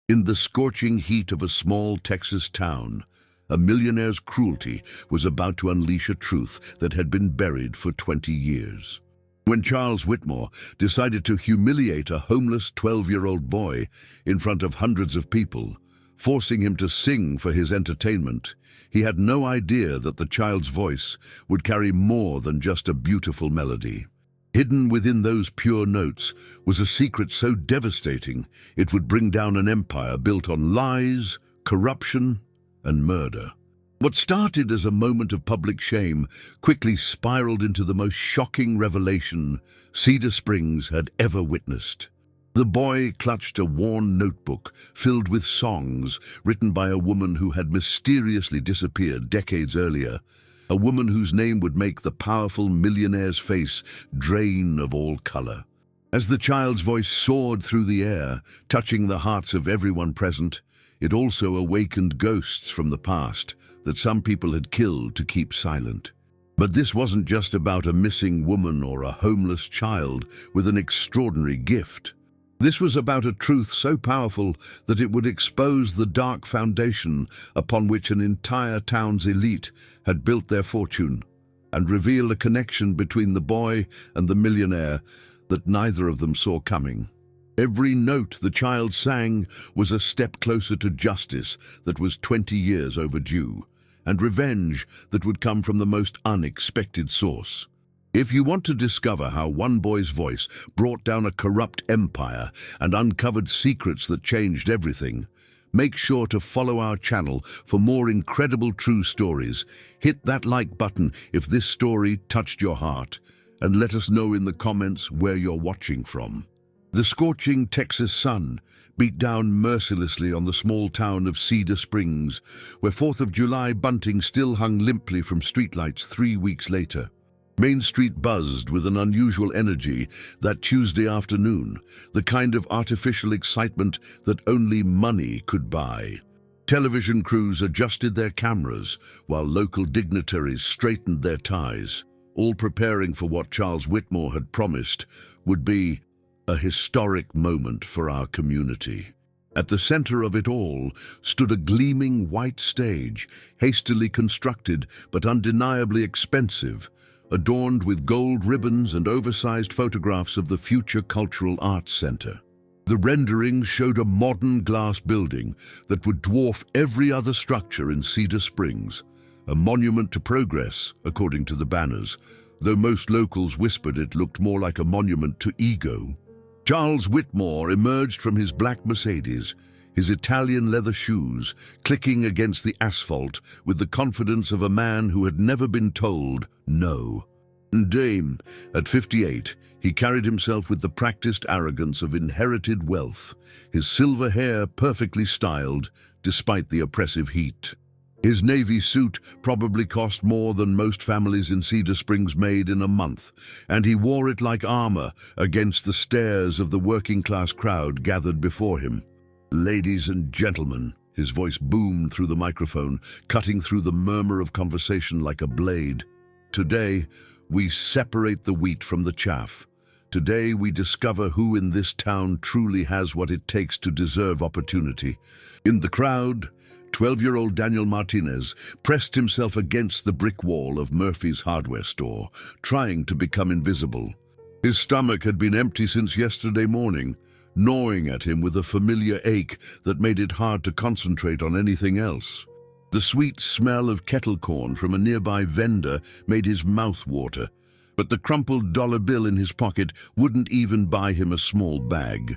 In the scorching heat of a small Texas town, a millionaire's cruelty was about to unleash a truth that had been buried for 20 years. When Charles Whitmore decided to humiliate a homeless 12-year-old boy in front of hundreds of people, forcing him to sing for his entertainment, he had no idea that the child's voice would carry more than just a beautiful melody. Hidden within those pure notes was a secret so devastating it would bring down an empire built on lies, corruption, and murder. What started as a moment of public shame quickly spiraled into the most shocking revelation Cedar Springs had ever witnessed. The boy clutched a worn notebook filled with songs written by a woman who had mysteriously disappeared decades earlier, a woman whose name would make the powerful millionaire's face drain of all color. As the child's voice soared through the air, touching the hearts of everyone present, it also awakened ghosts from the past that some people had killed to keep silent. But this wasn't just about a missing woman or a homeless child with an extraordinary gift. This was about a truth so powerful that it would expose the dark foundation upon which an entire town's elite had built their fortune, and reveal a connection between the boy and the millionaire that neither of them saw coming. Every note the child sang was a step closer to justice that was 20 years overdue, and revenge that would come from the most unexpected source. If you want to discover how one boy's voice brought down a corrupt empire and uncovered secrets that changed everything, make sure to follow our channel for more incredible true stories. Hit that like button if this story touched your heart, and let us know in the comments where you're watching from. The scorching Texas sun beat down mercilessly on the small town of Cedar Springs, where 4th of July bunting still hung limply from streetlights 3 weeks later. Main Street buzzed with an unusual energy that Tuesday afternoon, the kind of artificial excitement that only money could buy. Television crews adjusted their cameras, while local dignitaries straightened their ties, all preparing for what Charles Whitmore had promised would be a historic moment for our community. At the center of it all stood a gleaming white stage, hastily constructed but undeniably expensive, adorned with gold ribbons and oversized photographs of the future Cultural Arts Center. The renderings showed a modern glass building that would dwarf every other structure in Cedar Springs, a monument to progress, according to the banners, though most locals whispered it looked more like a monument to ego. Charles Whitmore emerged from his black Mercedes, his Italian leather shoes clicking against the asphalt with the confidence of a man who had never been told no. Dame, at 58, he carried himself with the practiced arrogance of inherited wealth, his silver hair perfectly styled despite the oppressive heat. His navy suit probably cost more than most families in Cedar Springs made in a month, and he wore it like armor against the stares of the working-class crowd gathered before him. "Ladies and gentlemen," his voice boomed through the microphone, cutting through the murmur of conversation like a blade. "Today, we separate the wheat from the chaff. Today, we discover who in this town truly has what it takes to deserve opportunity." In the crowd, 12-year-old Daniel Martinez pressed himself against the brick wall of Murphy's hardware store, trying to become invisible. His stomach had been empty since yesterday morning, gnawing at him with a familiar ache that made it hard to concentrate on anything else. The sweet smell of kettle corn from a nearby vendor made his mouth water, but the crumpled dollar bill in his pocket wouldn't even buy him a small bag.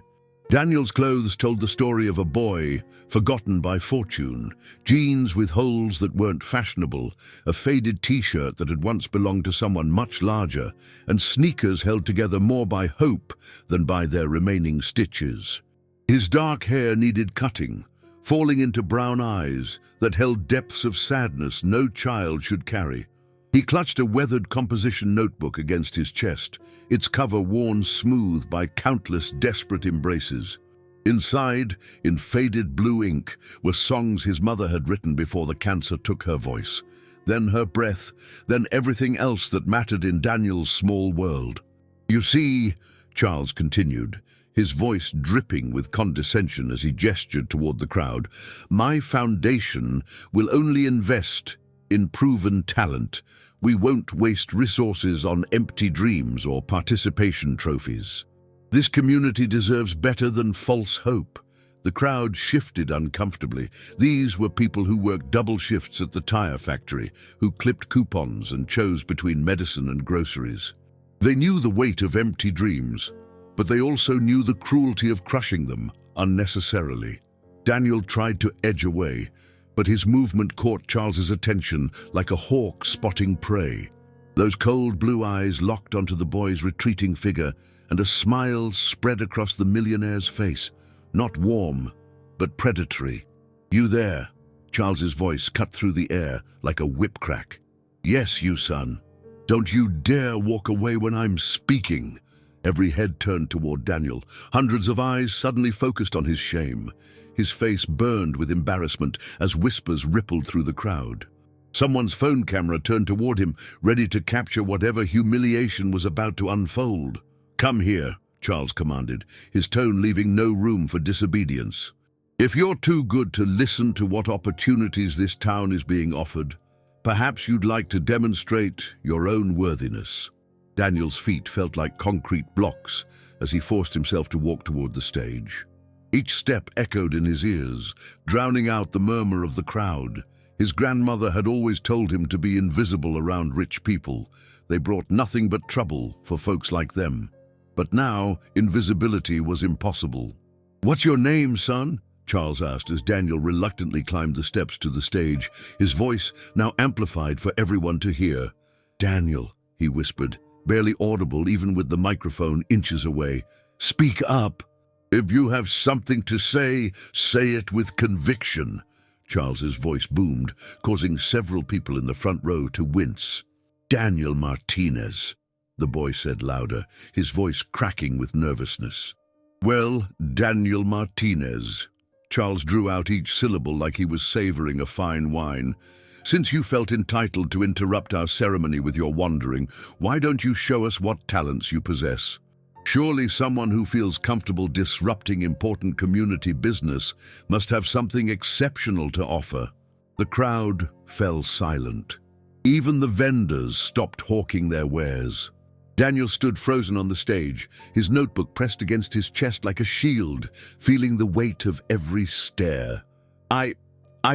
Daniel's clothes told the story of a boy forgotten by fortune, jeans with holes that weren't fashionable, a faded t-shirt that had once belonged to someone much larger, and sneakers held together more by hope than by their remaining stitches. His dark hair needed cutting, falling into brown eyes that held depths of sadness no child should carry. He clutched a weathered composition notebook against his chest, its cover worn smooth by countless desperate embraces. Inside, in faded blue ink, were songs his mother had written before the cancer took her voice, then her breath, then everything else that mattered in Daniel's small world. "You see," Charles continued, his voice dripping with condescension as he gestured toward the crowd. "My foundation will only invest in proven talent. We won't waste resources on empty dreams or participation trophies. This community deserves better than false hope." The crowd shifted uncomfortably. These were people who worked double shifts at the tire factory, who clipped coupons and chose between medicine and groceries. They knew the weight of empty dreams, but they also knew the cruelty of crushing them unnecessarily. Daniel tried to edge away, but his movement caught Charles's attention like a hawk spotting prey. Those cold blue eyes locked onto the boy's retreating figure, and a smile spread across the millionaire's face. Not warm, but predatory. "You there?" Charles's voice cut through the air like a whip crack. "Yes, you son. Don't you dare walk away when I'm speaking." Every head turned toward Daniel. Hundreds of eyes suddenly focused on his shame. His face burned with embarrassment as whispers rippled through the crowd. Someone's phone camera turned toward him, ready to capture whatever humiliation was about to unfold. "Come here," Charles commanded, his tone leaving no room for disobedience. "If you're too good to listen to what opportunities this town is being offered, perhaps you'd like to demonstrate your own worthiness." Daniel's feet felt like concrete blocks as he forced himself to walk toward the stage. Each step echoed in his ears, drowning out the murmur of the crowd. His grandmother had always told him to be invisible around rich people. They brought nothing but trouble for folks like them. But now, invisibility was impossible. "What's your name, son?" Charles asked as Daniel reluctantly climbed the steps to the stage, his voice now amplified for everyone to hear. "Daniel," he whispered, barely audible even with the microphone inches away. "Speak up. If you have something to say it with conviction." Charles's voice boomed, causing several people in the front row to wince. "Daniel Martinez," the boy said louder, his voice cracking with nervousness. "Well, Daniel Martinez." Charles drew out each syllable like he was savoring a fine wine. "Since you felt entitled to interrupt our ceremony with your wandering, why don't you show us what talents you possess? Surely someone who feels comfortable disrupting important community business must have something exceptional to offer." The crowd fell silent. Even the vendors stopped hawking their wares. Daniel stood frozen on the stage, his notebook pressed against his chest like a shield, feeling the weight of every stare. I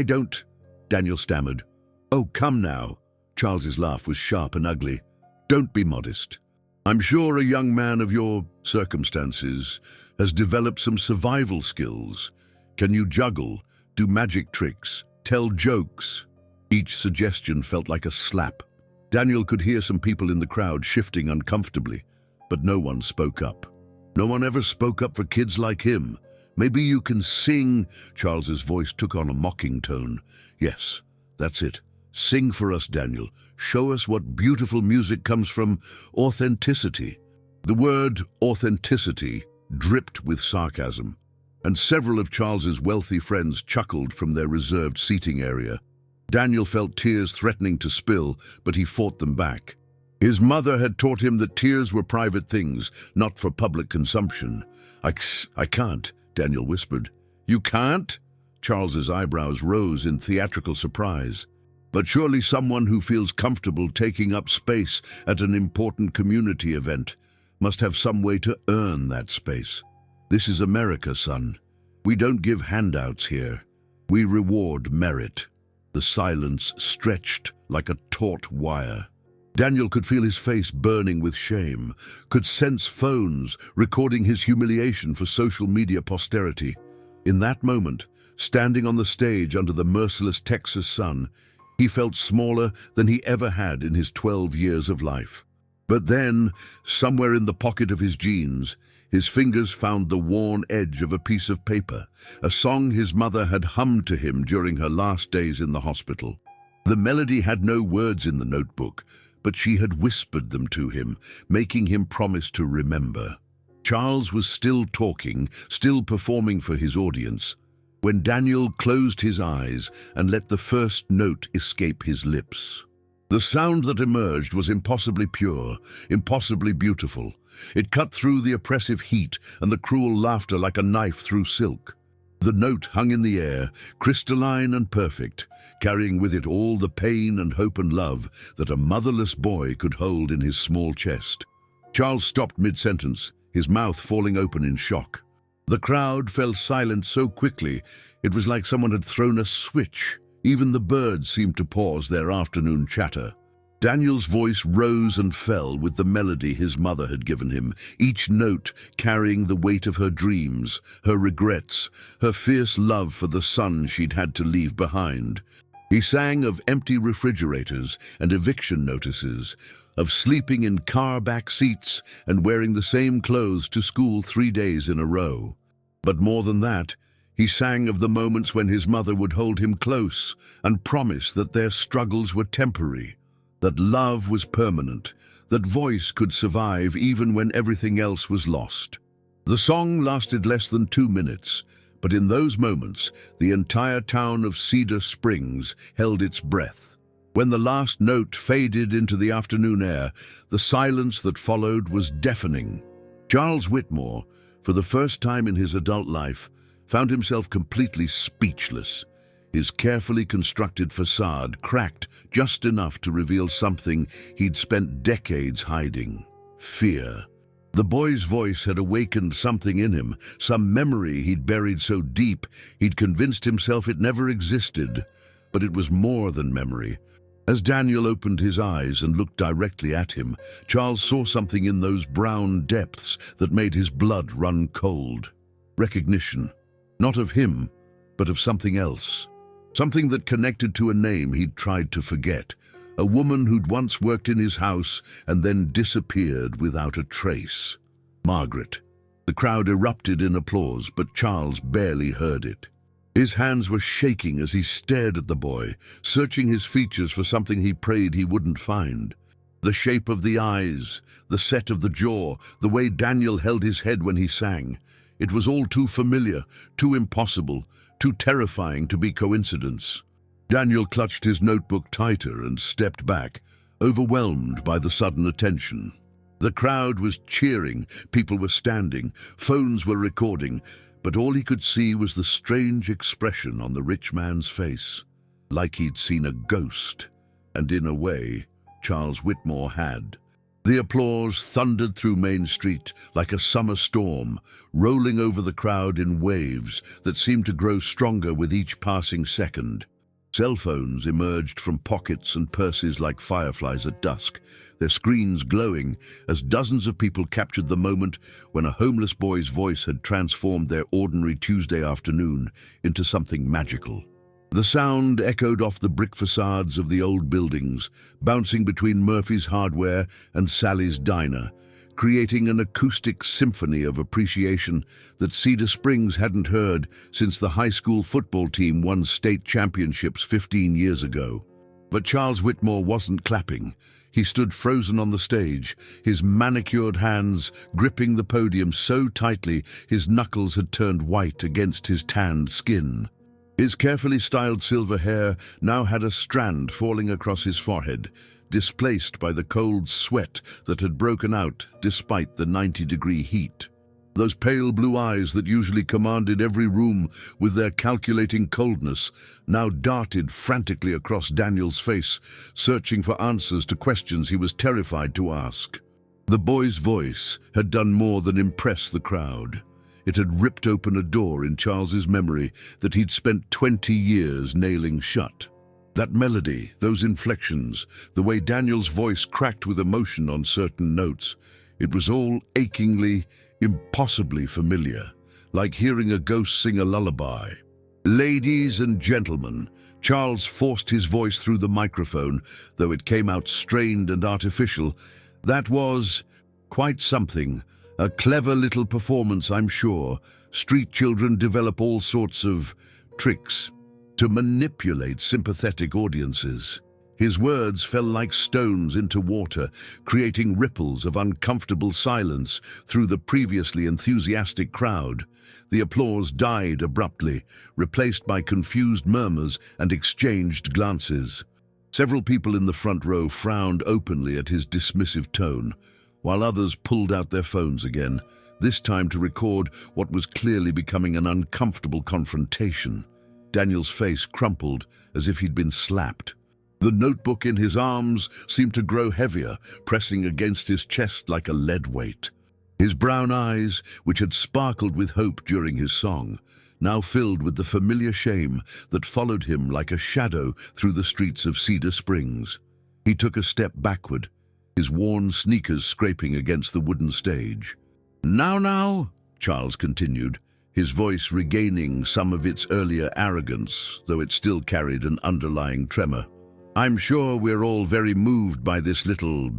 don't," Daniel stammered. "Oh, come now." Charles's laugh was sharp and ugly. "Don't be modest. I'm sure a young man of your circumstances has developed some survival skills. Can you juggle, do magic tricks, tell jokes?" Each suggestion felt like a slap. Daniel could hear some people in the crowd shifting uncomfortably, but no one spoke up. No one ever spoke up for kids like him. "Maybe you can sing," Charles's voice took on a mocking tone. "Yes, that's it. Sing for us, Daniel. Show us what beautiful music comes from authenticity." The word authenticity dripped with sarcasm, and several of Charles's wealthy friends chuckled from their reserved seating area. Daniel felt tears threatening to spill, but he fought them back. His mother had taught him that tears were private things, not for public consumption. I can't," Daniel whispered. "You can't?" Charles's eyebrows rose in theatrical surprise. "But surely someone who feels comfortable taking up space at an important community event must have some way to earn that space. This is America, son. We don't give handouts here. We reward merit." The silence stretched like a taut wire. Daniel could feel his face burning with shame, could sense phones recording his humiliation for social media posterity. In that moment, standing on the stage under the merciless Texas sun, he felt smaller than he ever had in his 12 years of life. But then, somewhere in the pocket of his jeans, his fingers found the worn edge of a piece of paper, a song his mother had hummed to him during her last days in the hospital. The melody had no words in the notebook, but she had whispered them to him, making him promise to remember. Charles was still talking, still performing for his audience, when Daniel closed his eyes and let the first note escape his lips. The sound that emerged was impossibly pure, impossibly beautiful, It cut through the oppressive heat and the cruel laughter like a knife through silk. The note hung in the air, crystalline and perfect, carrying with it all the pain and hope and love that a motherless boy could hold in his small chest. Charles stopped mid-sentence, his mouth falling open in shock. The crowd fell silent so quickly, it was like someone had thrown a switch. Even the birds seemed to pause their afternoon chatter. Daniel's voice rose and fell with the melody his mother had given him, each note carrying the weight of her dreams, her regrets, her fierce love for the son she'd had to leave behind. He sang of empty refrigerators and eviction notices, of sleeping in car back seats and wearing the same clothes to school 3 days in a row. But more than that, he sang of the moments when his mother would hold him close and promise that their struggles were temporary, that love was permanent, that voice could survive even when everything else was lost. The song lasted less than 2 minutes, but in those moments, the entire town of Cedar Springs held its breath. When the last note faded into the afternoon air, the silence that followed was deafening. Charles Whitmore, for the first time in his adult life, found himself completely speechless. His carefully constructed facade cracked just enough to reveal something he'd spent decades hiding: fear. The boy's voice had awakened something in him, some memory he'd buried so deep he'd convinced himself it never existed. But it was more than memory. As Daniel opened his eyes and looked directly at him, Charles saw something in those brown depths that made his blood run cold. Recognition. Not of him, but of something else. Something that connected to a name he'd tried to forget. A woman who'd once worked in his house and then disappeared without a trace. Margaret. The crowd erupted in applause, but Charles barely heard it. His hands were shaking as he stared at the boy, searching his features for something he prayed he wouldn't find. The shape of the eyes, the set of the jaw, the way Daniel held his head when he sang. It was all too familiar, too impossible, too terrifying to be coincidence. Daniel clutched his notebook tighter and stepped back, overwhelmed by the sudden attention. The crowd was cheering, people were standing, phones were recording, but all he could see was the strange expression on the rich man's face, like he'd seen a ghost, and in a way, Charles Whitmore had. The applause thundered through Main Street like a summer storm, rolling over the crowd in waves that seemed to grow stronger with each passing second. Cell phones emerged from pockets and purses like fireflies at dusk, their screens glowing as dozens of people captured the moment when a homeless boy's voice had transformed their ordinary Tuesday afternoon into something magical. The sound echoed off the brick facades of the old buildings, bouncing between Murphy's Hardware and Sally's Diner, creating an acoustic symphony of appreciation that Cedar Springs hadn't heard since the high school football team won state championships 15 years ago. But Charles Whitmore wasn't clapping. He stood frozen on the stage, his manicured hands gripping the podium so tightly his knuckles had turned white against his tanned skin. His carefully styled silver hair now had a strand falling across his forehead, displaced by the cold sweat that had broken out despite the 90-degree heat. Those pale blue eyes that usually commanded every room with their calculating coldness now darted frantically across Daniel's face, searching for answers to questions he was terrified to ask. The boy's voice had done more than impress the crowd. It had ripped open a door in Charles's memory that he'd spent 20 years nailing shut. That melody, those inflections, the way Daniel's voice cracked with emotion on certain notes, it was all achingly, impossibly familiar, like hearing a ghost sing a lullaby. Ladies and gentlemen, Charles forced his voice through the microphone, though it came out strained and artificial. That was quite something. A clever little performance, I'm sure. Street children develop all sorts of tricks to manipulate sympathetic audiences. His words fell like stones into water, creating ripples of uncomfortable silence through the previously enthusiastic crowd. The applause died abruptly, replaced by confused murmurs and exchanged glances. Several people in the front row frowned openly at his dismissive tone, while others pulled out their phones again, this time to record what was clearly becoming an uncomfortable confrontation. Daniel's face crumpled as if he'd been slapped. The notebook in his arms seemed to grow heavier, pressing against his chest like a lead weight. His brown eyes, which had sparkled with hope during his song, now filled with the familiar shame that followed him like a shadow through the streets of Cedar Springs. He took a step backward, his worn sneakers scraping against the wooden stage. Now, Charles continued, his voice regaining some of its earlier arrogance, though it still carried an underlying tremor. I'm sure we're all very moved by this little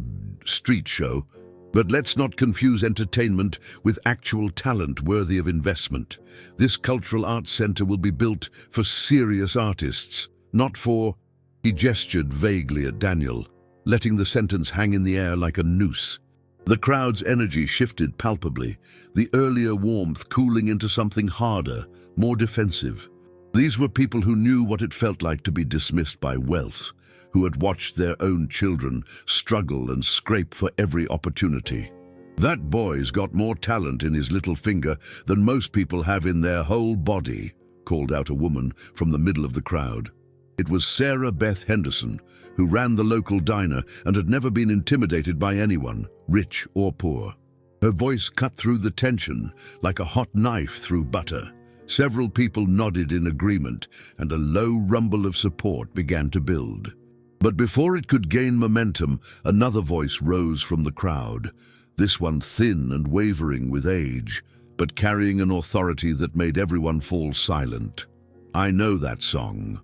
street show, but let's not confuse entertainment with actual talent worthy of investment. This cultural arts center will be built for serious artists, not for... He gestured vaguely at Daniel, letting the sentence hang in the air like a noose. The crowd's energy shifted palpably, the earlier warmth cooling into something harder, more defensive. These were people who knew what it felt like to be dismissed by wealth, who had watched their own children struggle and scrape for every opportunity. That boy's got more talent in his little finger than most people have in their whole body, called out a woman from the middle of the crowd. It was Sarah Beth Henderson, who ran the local diner and had never been intimidated by anyone, rich or poor. Her voice cut through the tension like a hot knife through butter. Several people nodded in agreement, and a low rumble of support began to build. But before it could gain momentum, another voice rose from the crowd, this one thin and wavering with age, but carrying an authority that made everyone fall silent. I know that song.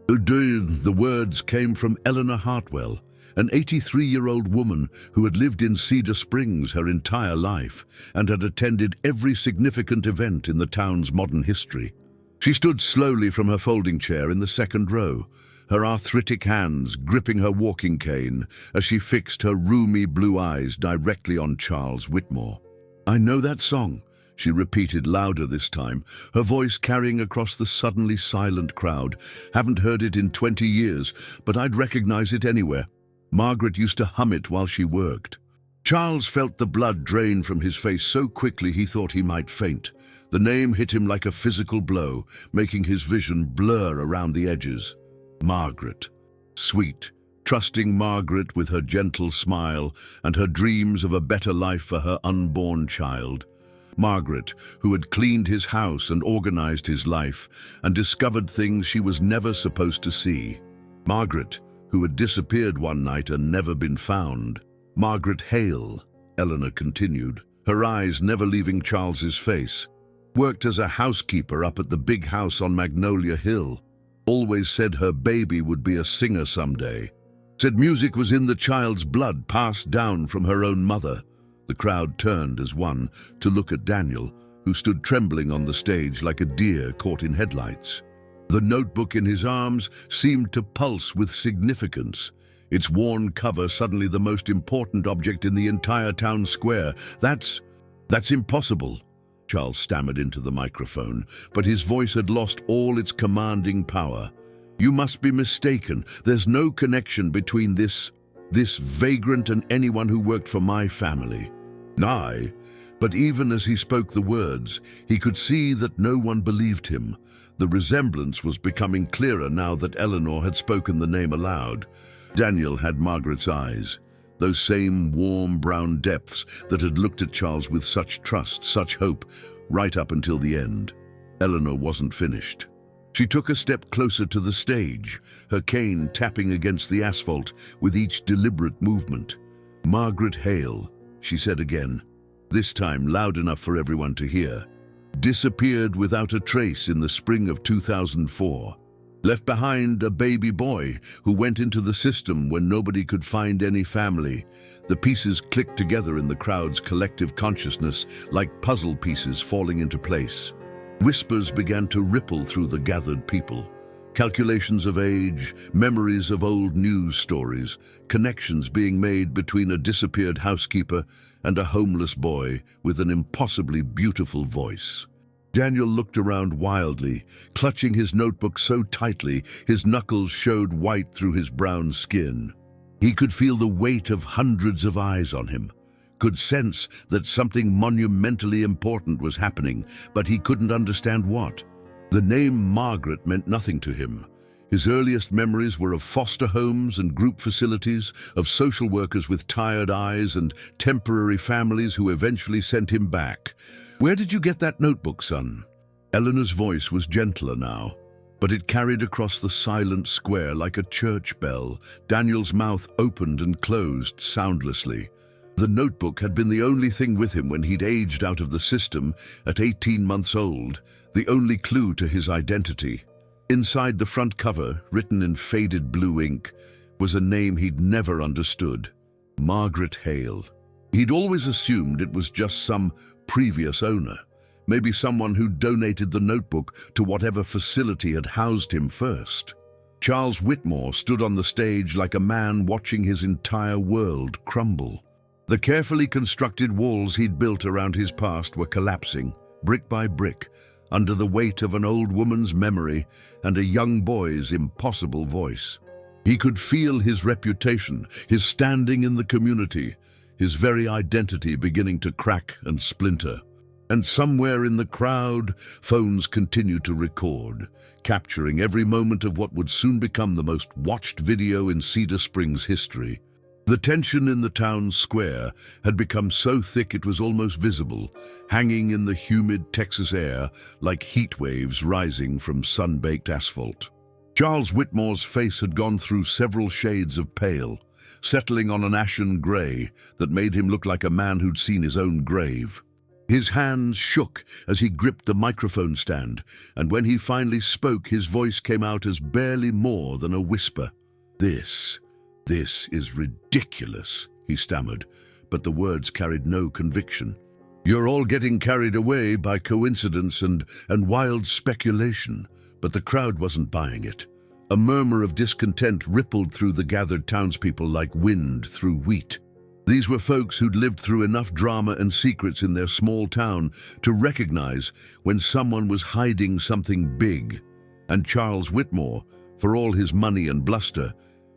The words came from Eleanor Hartwell, an 83-year-old woman who had lived in Cedar Springs her entire life and had attended every significant event in the town's modern history. She stood slowly from her folding chair in the second row, her arthritic hands gripping her walking cane as she fixed her rheumy blue eyes directly on Charles Whitmore. I know that song, she repeated louder this time, her voice carrying across the suddenly silent crowd. Haven't heard it in 20 years, but I'd recognize it anywhere. Margaret used to hum it while she worked. Charles felt the blood drain from his face so quickly he thought he might faint. The name hit him like a physical blow, making his vision blur around the edges. Margaret. Sweet, trusting Margaret with her gentle smile and her dreams of a better life for her unborn child. Margaret, who had cleaned his house and organized his life and discovered things she was never supposed to see. Margaret, who had disappeared one night and never been found. Margaret Hale, Eleanor continued, her eyes never leaving Charles's face. Worked as a housekeeper up at the big house on Magnolia Hill. Always said her baby would be a singer someday. Said music was in the child's blood, passed down from her own mother. The crowd turned as one to look at Daniel, who stood trembling on the stage like a deer caught in headlights. The notebook in his arms seemed to pulse with significance, its worn cover suddenly the most important object in the entire town square. That's impossible, Charles stammered into the microphone, but his voice had lost all its commanding power. You must be mistaken. There's no connection between this vagrant and anyone who worked for my family. Aye, but even as he spoke the words, he could see that no one believed him. The resemblance was becoming clearer now that Eleanor had spoken the name aloud. Daniel had Margaret's eyes, those same warm brown depths that had looked at Charles with such trust, such hope, right up until the end. Eleanor wasn't finished. She took a step closer to the stage, her cane tapping against the asphalt with each deliberate movement. Margaret Hale, she said again, this time loud enough for everyone to hear. Disappeared without a trace in the spring of 2004. Left behind a baby boy who went into the system when nobody could find any family. The pieces clicked together in the crowd's collective consciousness like puzzle pieces falling into place. Whispers began to ripple through the gathered people. Calculations of age, memories of old news stories, connections being made between a disappeared housekeeper and a homeless boy with an impossibly beautiful voice. Daniel looked around wildly, clutching his notebook so tightly his knuckles showed white through his brown skin. He could feel the weight of hundreds of eyes on him, could sense that something monumentally important was happening, but he couldn't understand what. The name Margaret meant nothing to him. His earliest memories were of foster homes and group facilities, of social workers with tired eyes and temporary families who eventually sent him back. "Where did you get that notebook, son?" Eleanor's voice was gentler now, but it carried across the silent square like a church bell. Daniel's mouth opened and closed soundlessly. The notebook had been the only thing with him when he'd aged out of the system at 18 months old, the only clue to his identity. Inside the front cover, written in faded blue ink, was a name he'd never understood: Margaret Hale. He'd always assumed it was just some previous owner, maybe someone who'd donated the notebook to whatever facility had housed him first. Charles Whitmore stood on the stage like a man watching his entire world crumble. The carefully constructed walls he'd built around his past were collapsing, brick by brick, under the weight of an old woman's memory and a young boy's impossible voice. He could feel his reputation, his standing in the community, his very identity beginning to crack and splinter. And somewhere in the crowd, phones continued to record, capturing every moment of what would soon become the most watched video in Cedar Springs history. The tension in the town square had become so thick it was almost visible, hanging in the humid Texas air like heat waves rising from sun-baked asphalt. Charles Whitmore's face had gone through several shades of pale, settling on an ashen gray that made him look like a man who'd seen his own grave. His hands shook as he gripped the microphone stand, and when he finally spoke, his voice came out as barely more than a whisper. This is ridiculous," he stammered, but the words carried no conviction. "You're all getting carried away by coincidence and wild speculation," but the crowd wasn't buying it. A murmur of discontent rippled through the gathered townspeople like wind through wheat. These were folks who'd lived through enough drama and secrets in their small town to recognize when someone was hiding something big. And Charles Whitmore, for all his money and bluster,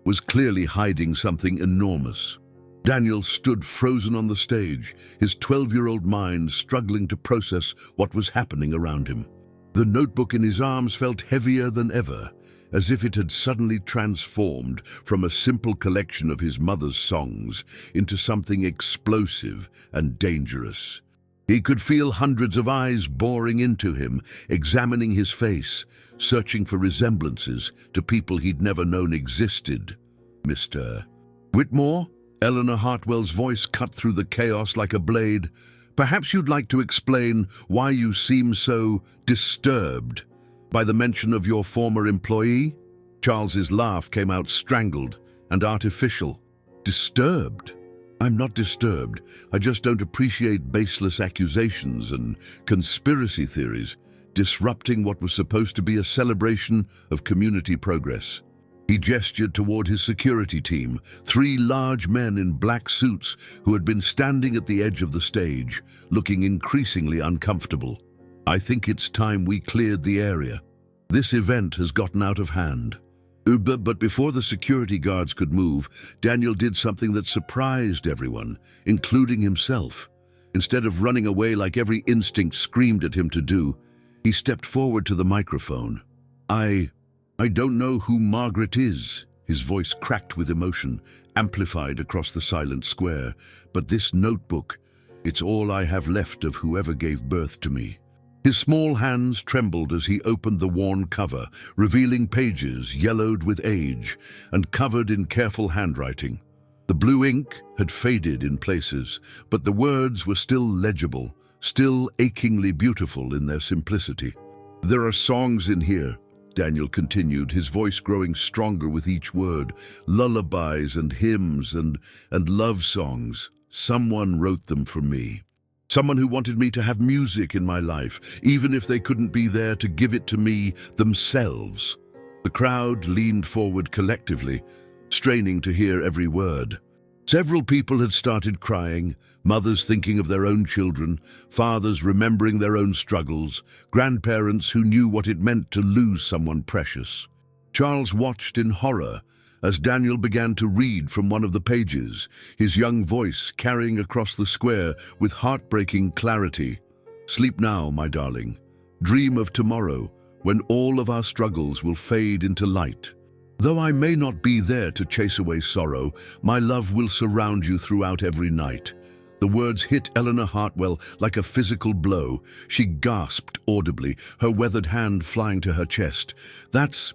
was clearly hiding something enormous. Daniel stood frozen on the stage, his 12-year-old mind struggling to process what was happening around him. The notebook in his arms felt heavier than ever, as if it had suddenly transformed from a simple collection of his mother's songs into something explosive and dangerous. He could feel hundreds of eyes boring into him, examining his face, searching for resemblances to people he'd never known existed. "Mr. Whitmore?" Eleanor Hartwell's voice cut through the chaos like a blade. "Perhaps you'd like to explain why you seem so disturbed by the mention of your former employee?" Charles's laugh came out strangled and artificial. "Disturbed? I'm not disturbed. I just don't appreciate baseless accusations and conspiracy theories, disrupting what was supposed to be a celebration of community progress." He gestured toward his security team, 3 large men in black suits who had been standing at the edge of the stage, looking increasingly uncomfortable. "I think it's time we cleared the area. This event has gotten out of hand." But before the security guards could move, Daniel did something that surprised everyone, including himself. Instead of running away like every instinct screamed at him to do, he stepped forward to the microphone. I don't know who Margaret is." His voice cracked with emotion, amplified across the silent square. "But this notebook, it's all I have left of whoever gave birth to me." His small hands trembled as he opened the worn cover, revealing pages yellowed with age and covered in careful handwriting. The blue ink had faded in places, but the words were still legible, still achingly beautiful in their simplicity. "There are songs in here," Daniel continued, his voice growing stronger with each word. "Lullabies and hymns and love songs. Someone wrote them for me. Someone who wanted me to have music in my life, even if they couldn't be there to give it to me themselves." The crowd leaned forward collectively, straining to hear every word. Several people had started crying, mothers thinking of their own children, fathers remembering their own struggles, grandparents who knew what it meant to lose someone precious. Charles watched in horror as Daniel began to read from one of the pages, his young voice carrying across the square with heartbreaking clarity. "Sleep now, my darling. Dream of tomorrow, when all of our struggles will fade into light. Though I may not be there to chase away sorrow, my love will surround you throughout every night." The words hit Eleanor Hartwell like a physical blow. She gasped audibly, her weathered hand flying to her chest. That's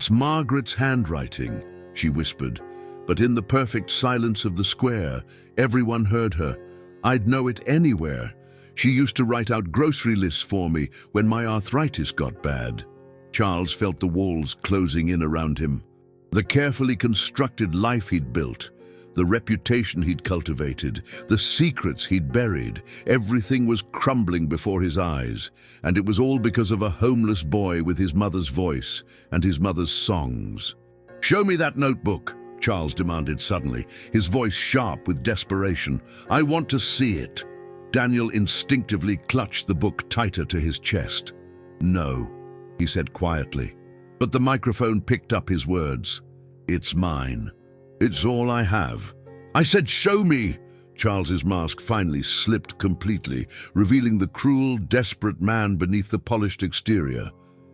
Margaret's handwriting," she whispered. But in the perfect silence of the square, everyone heard her. "I'd know it anywhere. She used to write out grocery lists for me when my arthritis got bad." Charles felt the walls closing in around him. The carefully constructed life he'd built, the reputation he'd cultivated, the secrets he'd buried, everything was crumbling before his eyes, and it was all because of a homeless boy with his mother's voice and his mother's songs. "Show me that notebook," Charles demanded suddenly, his voice sharp with desperation. "I want to see it." Daniel instinctively clutched the book tighter to his chest. "No," he said quietly, but the microphone picked up his words. "It's mine. It's all I have." "I said, show me!" Charles's mask finally slipped completely, revealing the cruel, desperate man beneath the polished exterior.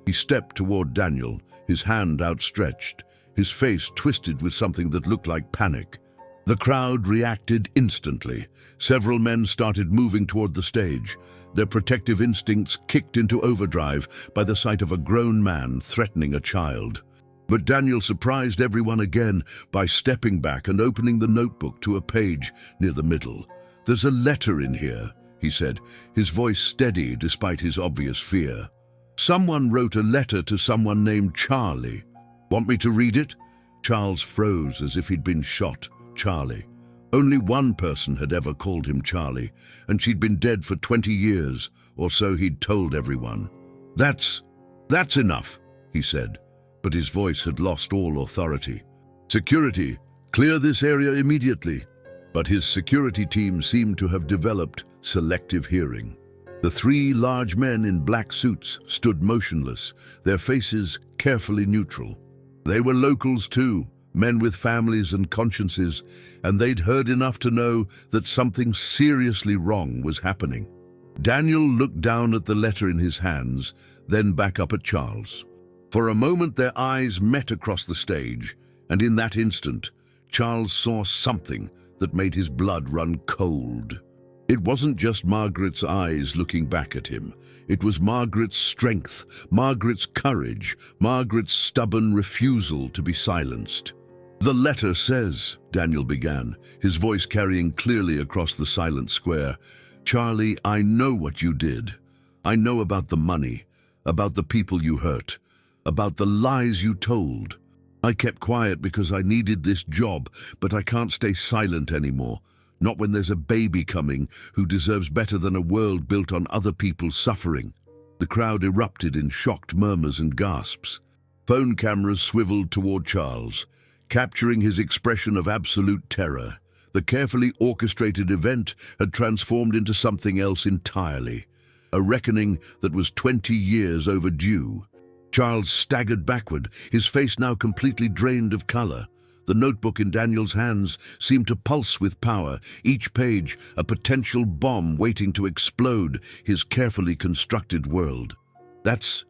He stepped toward Daniel, his hand outstretched, his face twisted with something that looked like panic. The crowd reacted instantly. Several men started moving toward the stage. Their protective instincts kicked into overdrive by the sight of a grown man threatening a child. But Daniel surprised everyone again by stepping back and opening the notebook to a page near the middle. "There's a letter in here," he said, his voice steady despite his obvious fear. "Someone wrote a letter to someone named Charlie. Want me to read it?" Charles froze as if he'd been shot. Charlie. Only one person had ever called him Charlie, and she'd been dead for 20 years, or so he'd told everyone. That's enough," he said, but his voice had lost all authority. "Security, clear this area immediately." But his security team seemed to have developed selective hearing. The three large men in black suits stood motionless, their faces carefully neutral. They were locals too, men with families and consciences, and they'd heard enough to know that something seriously wrong was happening. Daniel looked down at the letter in his hands, then back up at Charles. For a moment their eyes met across the stage, and in that instant, Charles saw something that made his blood run cold. It wasn't just Margaret's eyes looking back at him. It was Margaret's strength, Margaret's courage, Margaret's stubborn refusal to be silenced. "The letter says," Daniel began, his voice carrying clearly across the silent square, "Charlie, I know what you did. I know about the money, about the people you hurt, about the lies you told. I kept quiet because I needed this job, but I can't stay silent anymore. Not when there's a baby coming who deserves better than a world built on other people's suffering." The crowd erupted in shocked murmurs and gasps. Phone cameras swiveled toward Charles, capturing his expression of absolute terror. The carefully orchestrated event had transformed into something else entirely, a reckoning that was 20 years overdue. Charles staggered backward, his face now completely drained of color. The notebook in Daniel's hands seemed to pulse with power, each page a potential bomb waiting to explode his carefully constructed world. That's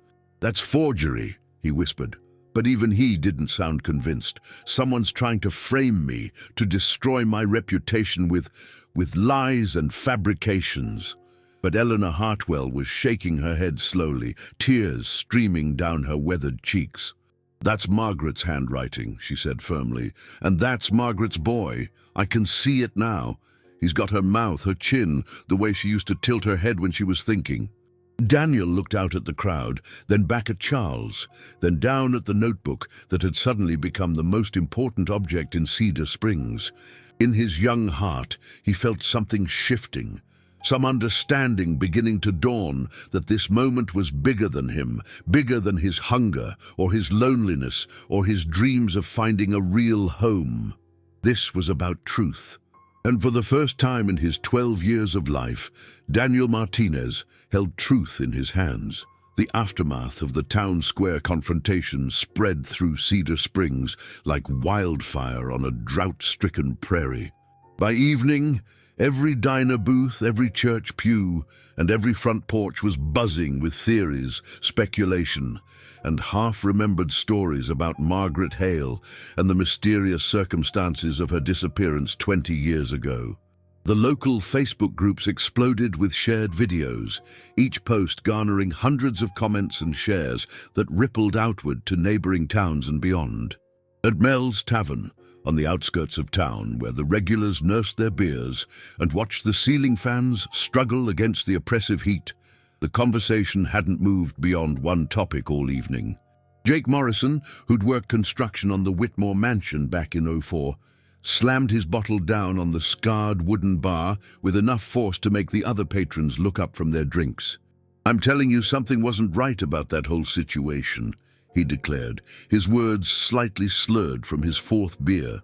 forgery," he whispered. But even he didn't sound convinced. "Someone's trying to frame me, to destroy my reputation with lies and fabrications." But Eleanor Hartwell was shaking her head slowly, tears streaming down her weathered cheeks. "That's Margaret's handwriting," she said firmly, "and that's Margaret's boy. I can see it now. He's got her mouth, her chin, the way she used to tilt her head when she was thinking." Daniel looked out at the crowd, then back at Charles, then down at the notebook that had suddenly become the most important object in Cedar Springs. In his young heart, he felt something shifting. Some understanding beginning to dawn that this moment was bigger than him, bigger than his hunger, or his loneliness, or his dreams of finding a real home. This was about truth. And for the first time in his 12 years of life, Daniel Martinez held truth in his hands. The aftermath of the town square confrontation spread through Cedar Springs like wildfire on a drought-stricken prairie. By evening, every diner booth, every church pew, and every front porch was buzzing with theories, speculation, and half-remembered stories about Margaret Hale and the mysterious circumstances of her disappearance 20 years ago. The local Facebook groups exploded with shared videos, each post garnering hundreds of comments and shares that rippled outward to neighboring towns and beyond. At Mel's Tavern, on the outskirts of town, where the regulars nursed their beers and watched the ceiling fans struggle against the oppressive heat, the conversation hadn't moved beyond one topic all evening. Jake Morrison, who'd worked construction on the Whitmore mansion back in '04, slammed his bottle down on the scarred wooden bar with enough force to make the other patrons look up from their drinks. "I'm telling you, something wasn't right about that whole situation," he declared, his words slightly slurred from his fourth beer.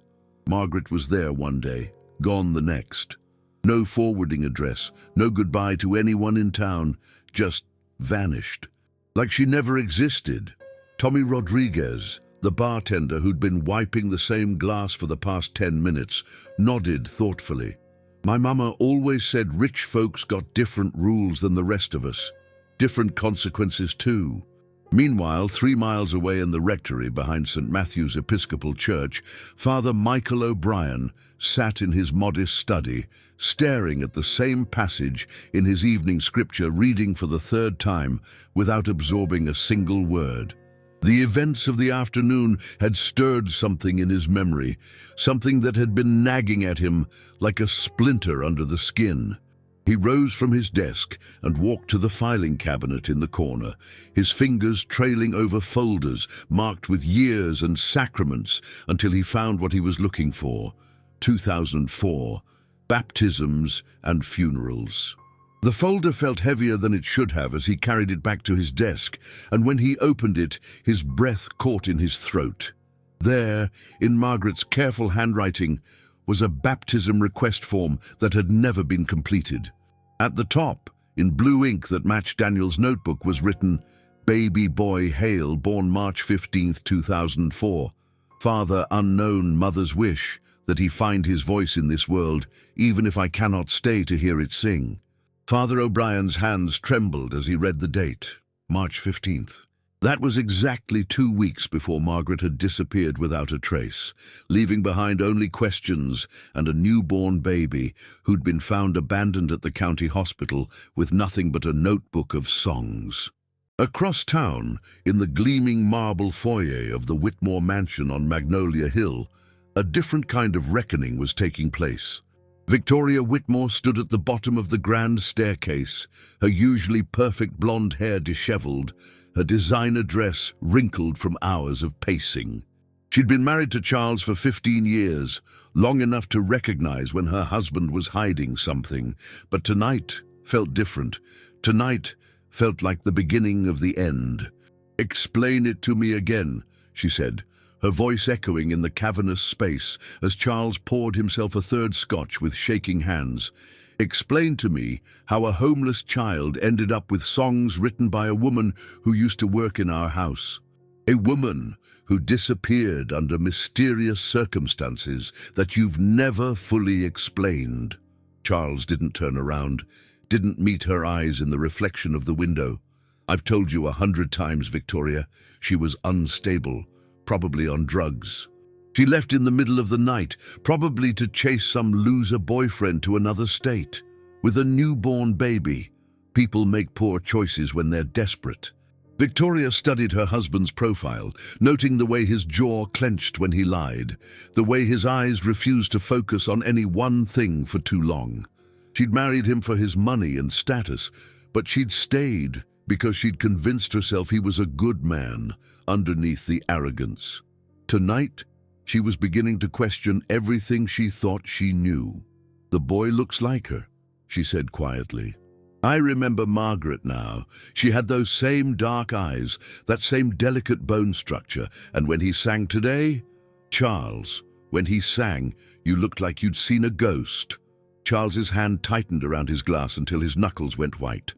Margaret was there one day, gone the next. No forwarding address, no goodbye to anyone in town, just vanished. Like she never existed. Tommy Rodriguez, the bartender who'd been wiping the same glass for the past 10 minutes, nodded thoughtfully. "My mama always said rich folks got different rules than the rest of us. Different consequences too." Meanwhile, 3 miles away in the rectory behind St. Matthew's Episcopal Church, Father Michael O'Brien sat in his modest study, staring at the same passage in his evening scripture, reading for the 3rd time without absorbing a single word. The events of the afternoon had stirred something in his memory, something that had been nagging at him like a splinter under the skin. He rose from his desk and walked to the filing cabinet in the corner, his fingers trailing over folders marked with years and sacraments until he found what he was looking for: 2004, baptisms and funerals. The folder felt heavier than it should have as he carried it back to his desk, and when he opened it, his breath caught in his throat. There, in Margaret's careful handwriting, was a baptism request form that had never been completed. At the top, in blue ink that matched Daniel's notebook, was written, "Baby boy Hale, born March 15, 2004. Father unknown, mother's wish that he find his voice in this world, even if I cannot stay to hear it sing." Father O'Brien's hands trembled as he read the date, March 15th. That was exactly 2 weeks before Margaret had disappeared without a trace, leaving behind only questions and a newborn baby who'd been found abandoned at the county hospital with nothing but a notebook of songs. Across town, in the gleaming marble foyer of the Whitmore mansion on Magnolia Hill, a different kind of reckoning was taking place. Victoria Whitmore stood at the bottom of the grand staircase, her usually perfect blonde hair disheveled, her designer dress wrinkled from hours of pacing. She'd been married to Charles for 15 years, long enough to recognize when her husband was hiding something, but tonight felt different. Tonight felt like the beginning of the end. "Explain it to me again," she said, her voice echoing in the cavernous space as Charles poured himself a 3rd scotch with shaking hands. "Explain to me how a homeless child ended up with songs written by a woman who used to work in our house. A woman who disappeared under mysterious circumstances that you've never fully explained." Charles didn't turn around, didn't meet her eyes in the reflection of the window. "I've told you 100 times, Victoria. She was unstable. Probably on drugs. She left in the middle of the night, probably to chase some loser boyfriend to another state. With a newborn baby, people make poor choices when they're desperate." Victoria studied her husband's profile, noting the way his jaw clenched when he lied, the way his eyes refused to focus on any one thing for too long. She'd married him for his money and status, but she'd stayed because she'd convinced herself he was a good man underneath the arrogance. Tonight, she was beginning to question everything she thought she knew. "The boy looks like her," she said quietly. "I remember Margaret now. She had those same dark eyes, that same delicate bone structure, and when he sang today, Charles, when he sang, you looked like you'd seen a ghost." Charles's hand tightened around his glass until his knuckles went white.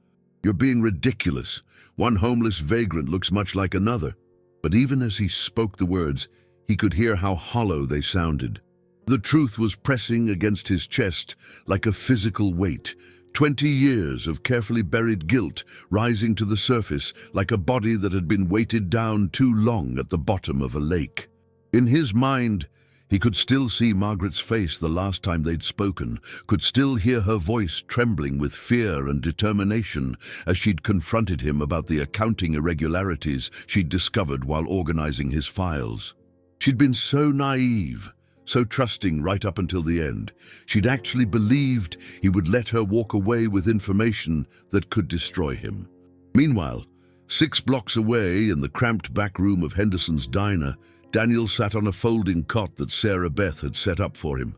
You're being ridiculous. One homeless vagrant looks much like another." But even as he spoke the words, he could hear how hollow they sounded. The truth was pressing against his chest like a physical weight. 20 years of carefully buried guilt rising to the surface like a body that had been weighted down too long at the bottom of a lake. In his mind, he could still see Margaret's face the last time they'd spoken, could still hear her voice trembling with fear and determination as she'd confronted him about the accounting irregularities she'd discovered while organizing his files. She'd been so naive, so trusting right up until the end. She'd actually believed he would let her walk away with information that could destroy him. Meanwhile, 6 blocks away in the cramped back room of Henderson's diner, Daniel sat on a folding cot that Sarah Beth had set up for him,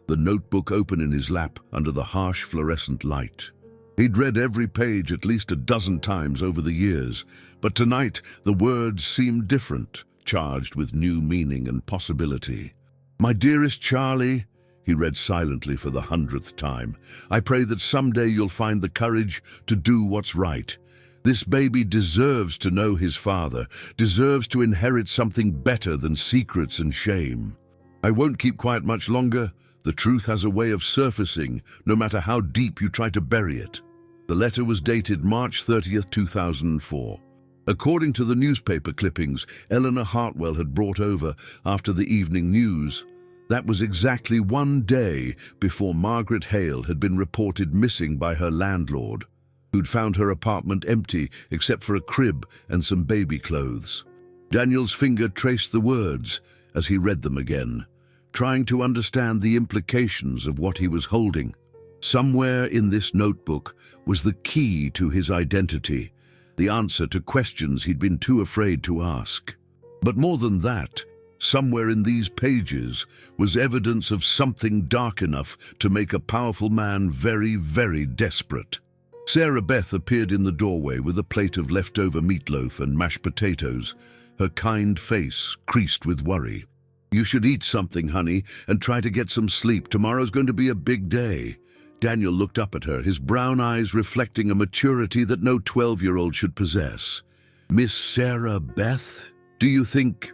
the notebook open in his lap under the harsh fluorescent light. He'd read every page at least a dozen times over the years, but tonight the words seemed different, charged with new meaning and possibility. "My dearest Charlie," he read silently for the 100th time, "I pray that someday you'll find the courage to do what's right. This baby deserves to know his father, deserves to inherit something better than secrets and shame. I won't keep quiet much longer. The truth has a way of surfacing, no matter how deep you try to bury it." The letter was dated March 30th, 2004. According to the newspaper clippings Eleanor Hartwell had brought over after the evening news, that was exactly 1 day before Margaret Hale had been reported missing by her landlord, who'd found her apartment empty except for a crib and some baby clothes. Daniel's finger traced the words as he read them again, trying to understand the implications of what he was holding. Somewhere in this notebook was the key to his identity, the answer to questions he'd been too afraid to ask. But more than that, somewhere in these pages was evidence of something dark enough to make a powerful man very, very desperate. Sarah Beth appeared in the doorway with a plate of leftover meatloaf and mashed potatoes, her kind face creased with worry. "You should eat something, honey, and try to get some sleep. Tomorrow's going to be a big day." Daniel looked up at her, his brown eyes reflecting a maturity that no 12-year-old should possess. "Miss Sarah Beth, do you think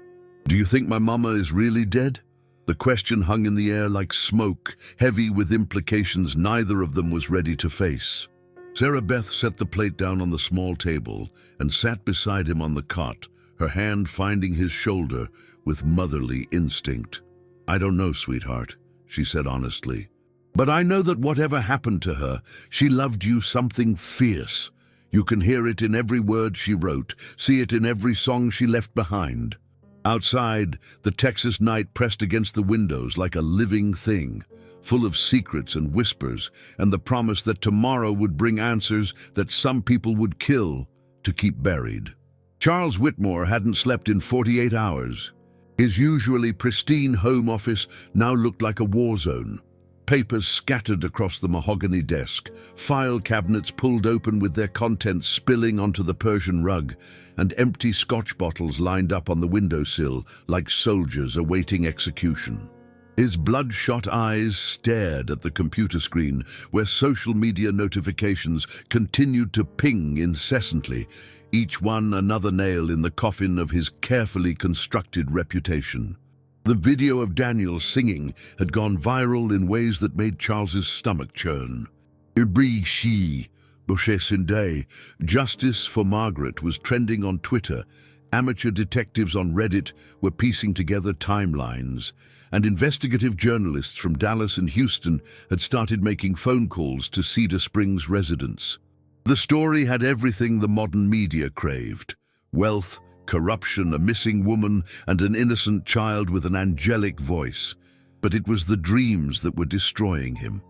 my mama is really dead?" The question hung in the air like smoke, heavy with implications neither of them was ready to face. Sarah Beth set the plate down on the small table and sat beside him on the cot, her hand finding his shoulder with motherly instinct. "I don't know, sweetheart," she said honestly. "But I know that whatever happened to her, she loved you something fierce. You can hear it in every word she wrote, see it in every song she left behind." Outside, the Texas night pressed against the windows like a living thing, full of secrets and whispers, and the promise that tomorrow would bring answers that some people would kill to keep buried. Charles Whitmore hadn't slept in 48 hours. His usually pristine home office now looked like a war zone. Papers scattered across the mahogany desk, file cabinets pulled open with their contents spilling onto the Persian rug, and empty scotch bottles lined up on the windowsill like soldiers awaiting execution. His bloodshot eyes stared at the computer screen where social media notifications continued to ping incessantly, each one another nail in the coffin of his carefully constructed reputation. The video of Daniel singing had gone viral in ways that made Charles's stomach churn. Ibrishi, Boucher-Sindé, Justice for Margaret was trending on Twitter. Amateur detectives on Reddit were piecing together timelines, and investigative journalists from Dallas and Houston had started making phone calls to Cedar Springs residents. The story had everything the modern media craved: wealth, corruption, a missing woman, and an innocent child with an angelic voice. But it was the dreams that were destroying him.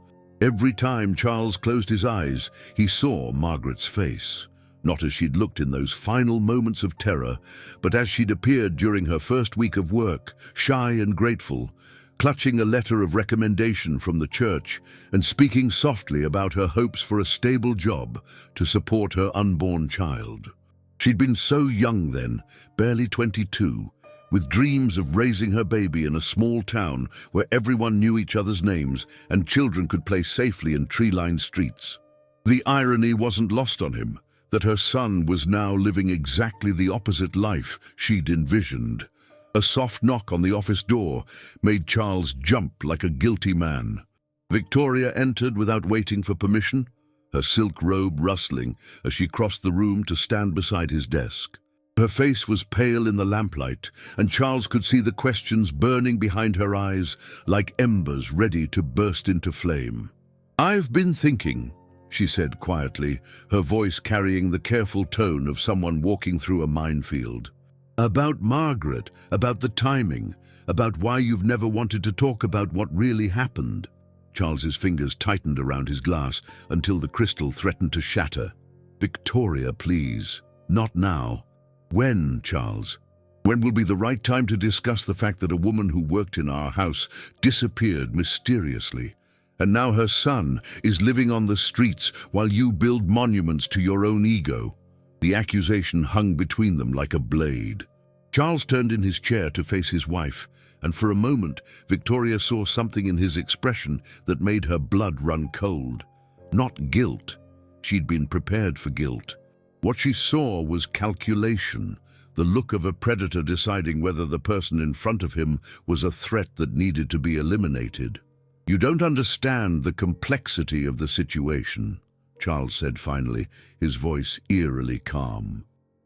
Every time Charles closed his eyes, he saw Margaret's face. Not as she'd looked in those final moments of terror, but as she'd appeared during her first week of work, shy and grateful, clutching a letter of recommendation from the church and speaking softly about her hopes for a stable job to support her unborn child. She'd been so young then, barely 22, with dreams of raising her baby in a small town where everyone knew each other's names and children could play safely in tree-lined streets. The irony wasn't lost on him. that her son was now living exactly the opposite life she'd envisioned. A soft knock on the office door made Charles jump like a guilty man. Victoria entered without waiting for permission, her silk robe rustling as she crossed the room to stand beside his desk. Her face was pale in the lamplight, and Charles could see the questions burning behind her eyes like embers ready to burst into flame. "I've been thinking," she said quietly, her voice carrying the careful tone of someone walking through a minefield. "About Margaret, about the timing, about why you've never wanted to talk about what really happened." Charles's fingers tightened around his glass until the crystal threatened to shatter. "Victoria, please. Not now." "When, Charles? When will be the right time to discuss the fact that a woman who worked in our house disappeared mysteriously, and now her son is living on the streets while you build monuments to your own ego?" The accusation hung between them like a blade. Charles turned in his chair to face his wife, and for a moment Victoria saw something in his expression that made her blood run cold. Not guilt. She'd been prepared for guilt. What she saw was calculation, the look of a predator deciding whether the person in front of him was a threat that needed to be eliminated. "You don't understand the complexity of the situation," Charles said finally, his voice eerily calm.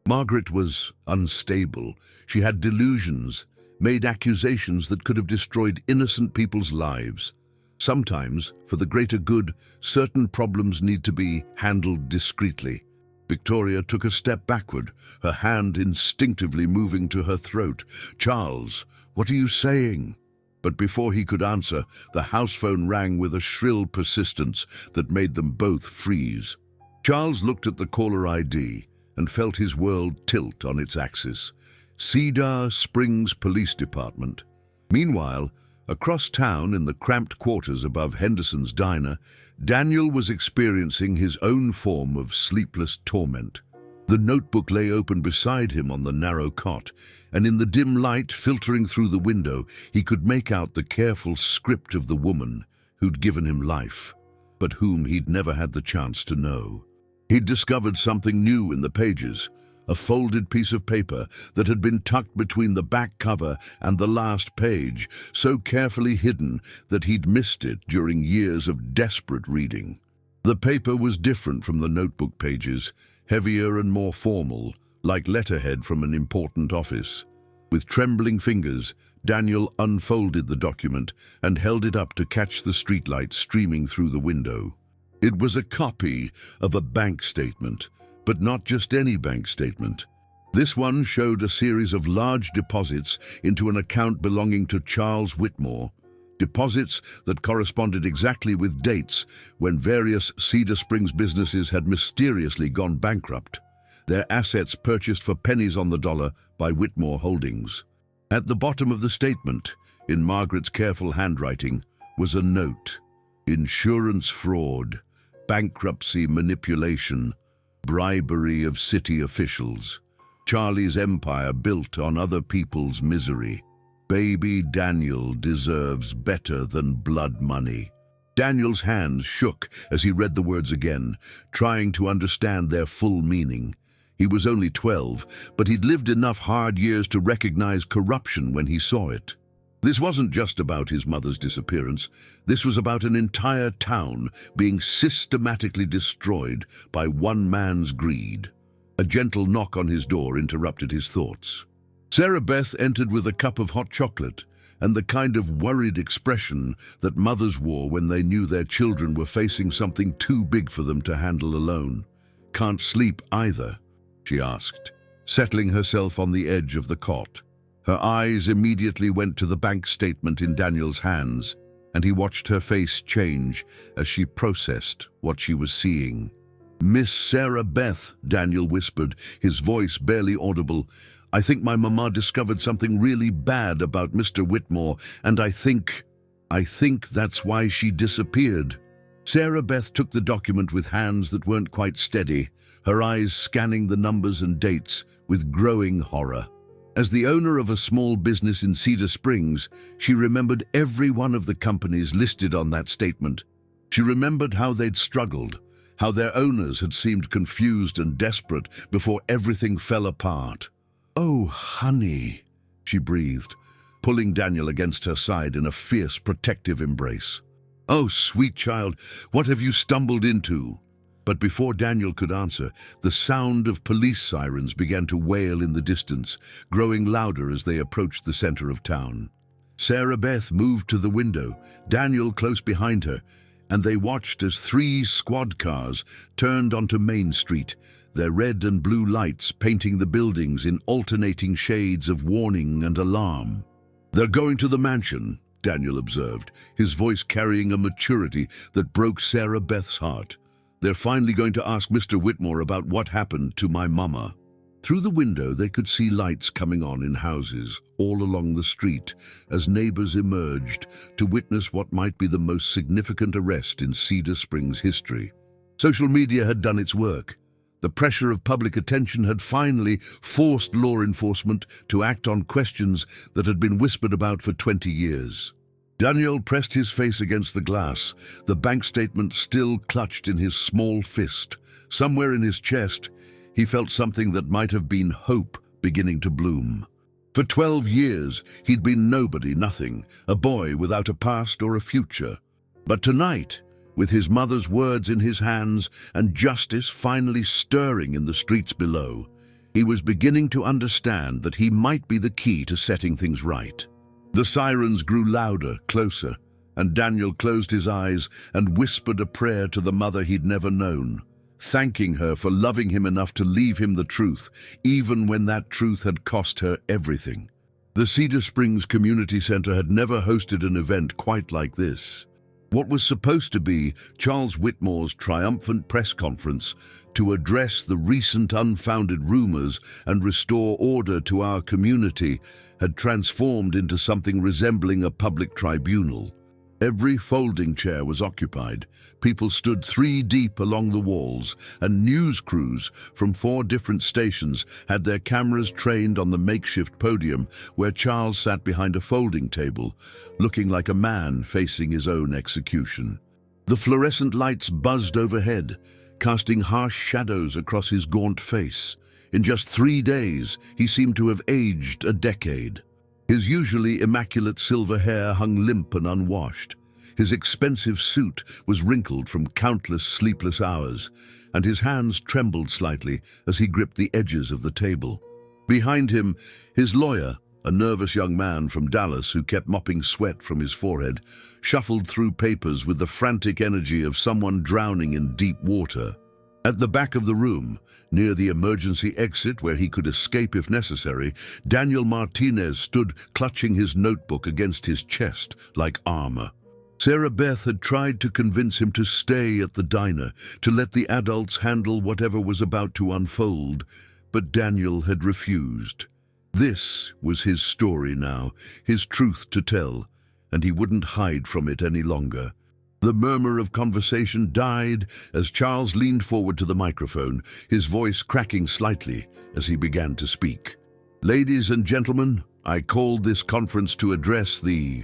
"Margaret was unstable. She had delusions, made accusations that could have destroyed innocent people's lives. Sometimes, for the greater good, certain problems need to be handled discreetly." Victoria took a step backward, her hand instinctively moving to her throat. "Charles, what are you saying?" But before he could answer, the house phone rang with a shrill persistence that made them both freeze. Charles looked at the caller ID and felt his world tilt on its axis. Cedar Springs Police Department. Meanwhile, across town in the cramped quarters above Henderson's diner, Daniel was experiencing his own form of sleepless torment. The notebook lay open beside him on the narrow cot, and in the dim light filtering through the window, he could make out the careful script of the woman who'd given him life, but whom he'd never had the chance to know. He'd discovered something new in the pages, a folded piece of paper that had been tucked between the back cover and the last page, so carefully hidden that he'd missed it during years of desperate reading. The paper was different from the notebook pages, heavier and more formal, like letterhead from an important office. With trembling fingers, Daniel unfolded the document and held it up to catch the streetlight streaming through the window. It was a copy of a bank statement, but not just any bank statement. This one showed a series of large deposits into an account belonging to Charles Whitmore, deposits that corresponded exactly with dates when various Cedar Springs businesses had mysteriously gone bankrupt, their assets purchased for pennies on the dollar by Whitmore Holdings. At the bottom of the statement, in Margaret's careful handwriting, was a note: insurance fraud, bankruptcy manipulation, bribery of city officials. Charlie's empire built on other people's misery. Baby Daniel deserves better than blood money. Daniel's hands shook as he read the words again, trying to understand their full meaning. He was only 12, but he'd lived enough hard years to recognize corruption when he saw it. This wasn't just about his mother's disappearance. This was about an entire town being systematically destroyed by one man's greed. A gentle knock on his door interrupted his thoughts. Sarah Beth entered with a cup of hot chocolate and the kind of worried expression that mothers wore when they knew their children were facing something too big for them to handle alone. "Can't sleep either?" she asked, settling herself on the edge of the cot. Her eyes immediately went to the bank statement in Daniel's hands, and he watched her face change as she processed what she was seeing. "Miss Sarah Beth," Daniel whispered, his voice barely audible, "I think my mama discovered something really bad about Mr. Whitmore, and I think that's why she disappeared." Sarah Beth took the document with hands that weren't quite steady, her eyes scanning the numbers and dates with growing horror. As the owner of a small business in Cedar Springs, she remembered every one of the companies listed on that statement. She remembered how they'd struggled, how their owners had seemed confused and desperate before everything fell apart. "Oh, honey," she breathed, pulling Daniel against her side in a fierce, protective embrace. "Oh, sweet child, what have you stumbled into?" But before Daniel could answer, the sound of police sirens began to wail in the distance, growing louder as they approached the center of town. Sarah Beth moved to the window, Daniel close behind her, and they watched as 3 squad cars turned onto Main Street, their red and blue lights painting the buildings in alternating shades of warning and alarm. "They're going to the mansion," Daniel observed, his voice carrying a maturity that broke Sarah Beth's heart. "They're finally going to ask Mr. Whitmore about what happened to my mama." Through the window they could see lights coming on in houses all along the street as neighbors emerged to witness what might be the most significant arrest in Cedar Springs history. Social media had done its work. The pressure of public attention had finally forced law enforcement to act on questions that had been whispered about for 20 years. Daniel pressed his face against the glass, the bank statement still clutched in his small fist. Somewhere in his chest, he felt something that might have been hope beginning to bloom. For 12 years, he'd been nobody, nothing, a boy without a past or a future. But tonight, with his mother's words in his hands and justice finally stirring in the streets below, he was beginning to understand that he might be the key to setting things right. The sirens grew louder, closer, and Daniel closed his eyes and whispered a prayer to the mother he'd never known, thanking her for loving him enough to leave him the truth, even when that truth had cost her everything. The Cedar Springs Community Center had never hosted an event quite like this. What was supposed to be Charles Whitmore's triumphant press conference to address the recent unfounded rumors and restore order to our community had transformed into something resembling a public tribunal. Every folding chair was occupied. People stood 3 deep along the walls, and news crews from 4 different stations had their cameras trained on the makeshift podium where Charles sat behind a folding table, looking like a man facing his own execution. The fluorescent lights buzzed overhead, casting harsh shadows across his gaunt face. In just 3 days, he seemed to have aged a decade. His usually immaculate silver hair hung limp and unwashed. His expensive suit was wrinkled from countless sleepless hours, and his hands trembled slightly as he gripped the edges of the table. Behind him, his lawyer, a nervous young man from Dallas who kept mopping sweat from his forehead, shuffled through papers with the frantic energy of someone drowning in deep water. At the back of the room, near the emergency exit where he could escape if necessary, Daniel Martinez stood clutching his notebook against his chest like armor. Sarah Beth had tried to convince him to stay at the diner, to let the adults handle whatever was about to unfold, but Daniel had refused. This was his story now, his truth to tell, and he wouldn't hide from it any longer. The murmur of conversation died as Charles leaned forward to the microphone, his voice cracking slightly as he began to speak. "Ladies and gentlemen, I called this conference to address the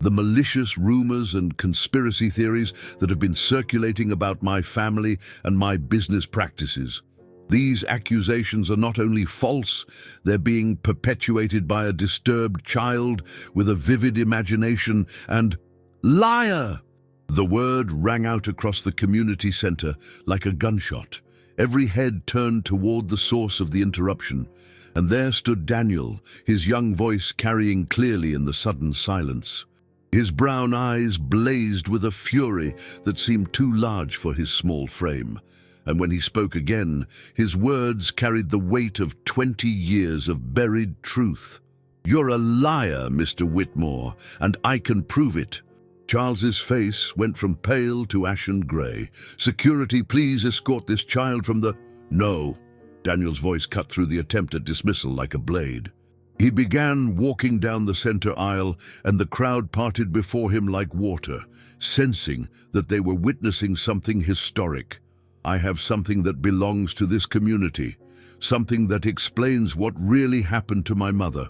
malicious rumors and conspiracy theories that have been circulating about my family and my business practices. These accusations are not only false, they're being perpetuated by a disturbed child with a vivid imagination and liar!" The word rang out across the community center like a gunshot. Every head turned toward the source of the interruption, and there stood Daniel, his young voice carrying clearly in the sudden silence. His brown eyes blazed with a fury that seemed too large for his small frame, and when he spoke again, his words carried the weight of 20 years of buried truth. "You're a liar, Mr. Whitmore, and I can prove it." Charles's face went from pale to ashen gray. "Security, please escort this child from the—" "No." Daniel's voice cut through the attempt at dismissal like a blade. He began walking down the center aisle, and the crowd parted before him like water, sensing that they were witnessing something historic. "I have something that belongs to this community, something that explains what really happened to my mother."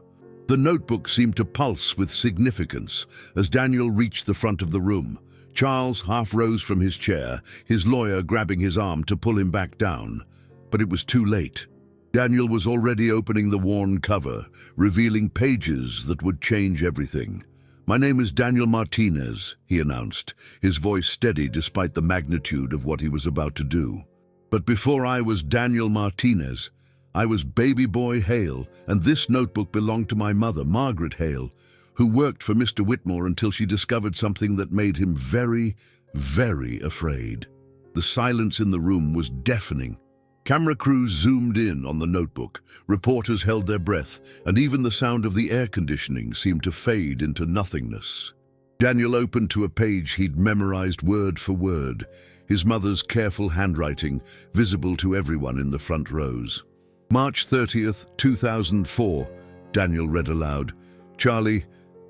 The notebook seemed to pulse with significance as Daniel reached the front of the room. Charles half rose from his chair, his lawyer grabbing his arm to pull him back down. But it was too late. Daniel was already opening the worn cover, revealing pages that would change everything. "My name is Daniel Martinez," he announced, his voice steady despite the magnitude of what he was about to do. "But before I was Daniel Martinez, I was baby boy Hale, and this notebook belonged to my mother, Margaret Hale, who worked for Mr. Whitmore until she discovered something that made him very, very afraid." The silence in the room was deafening. Camera crews zoomed in on the notebook, reporters held their breath, and even the sound of the air conditioning seemed to fade into nothingness. Daniel opened to a page he'd memorized word for word, his mother's careful handwriting visible to everyone in the front rows. "March 30th, 2004, Daniel read aloud. "Charlie,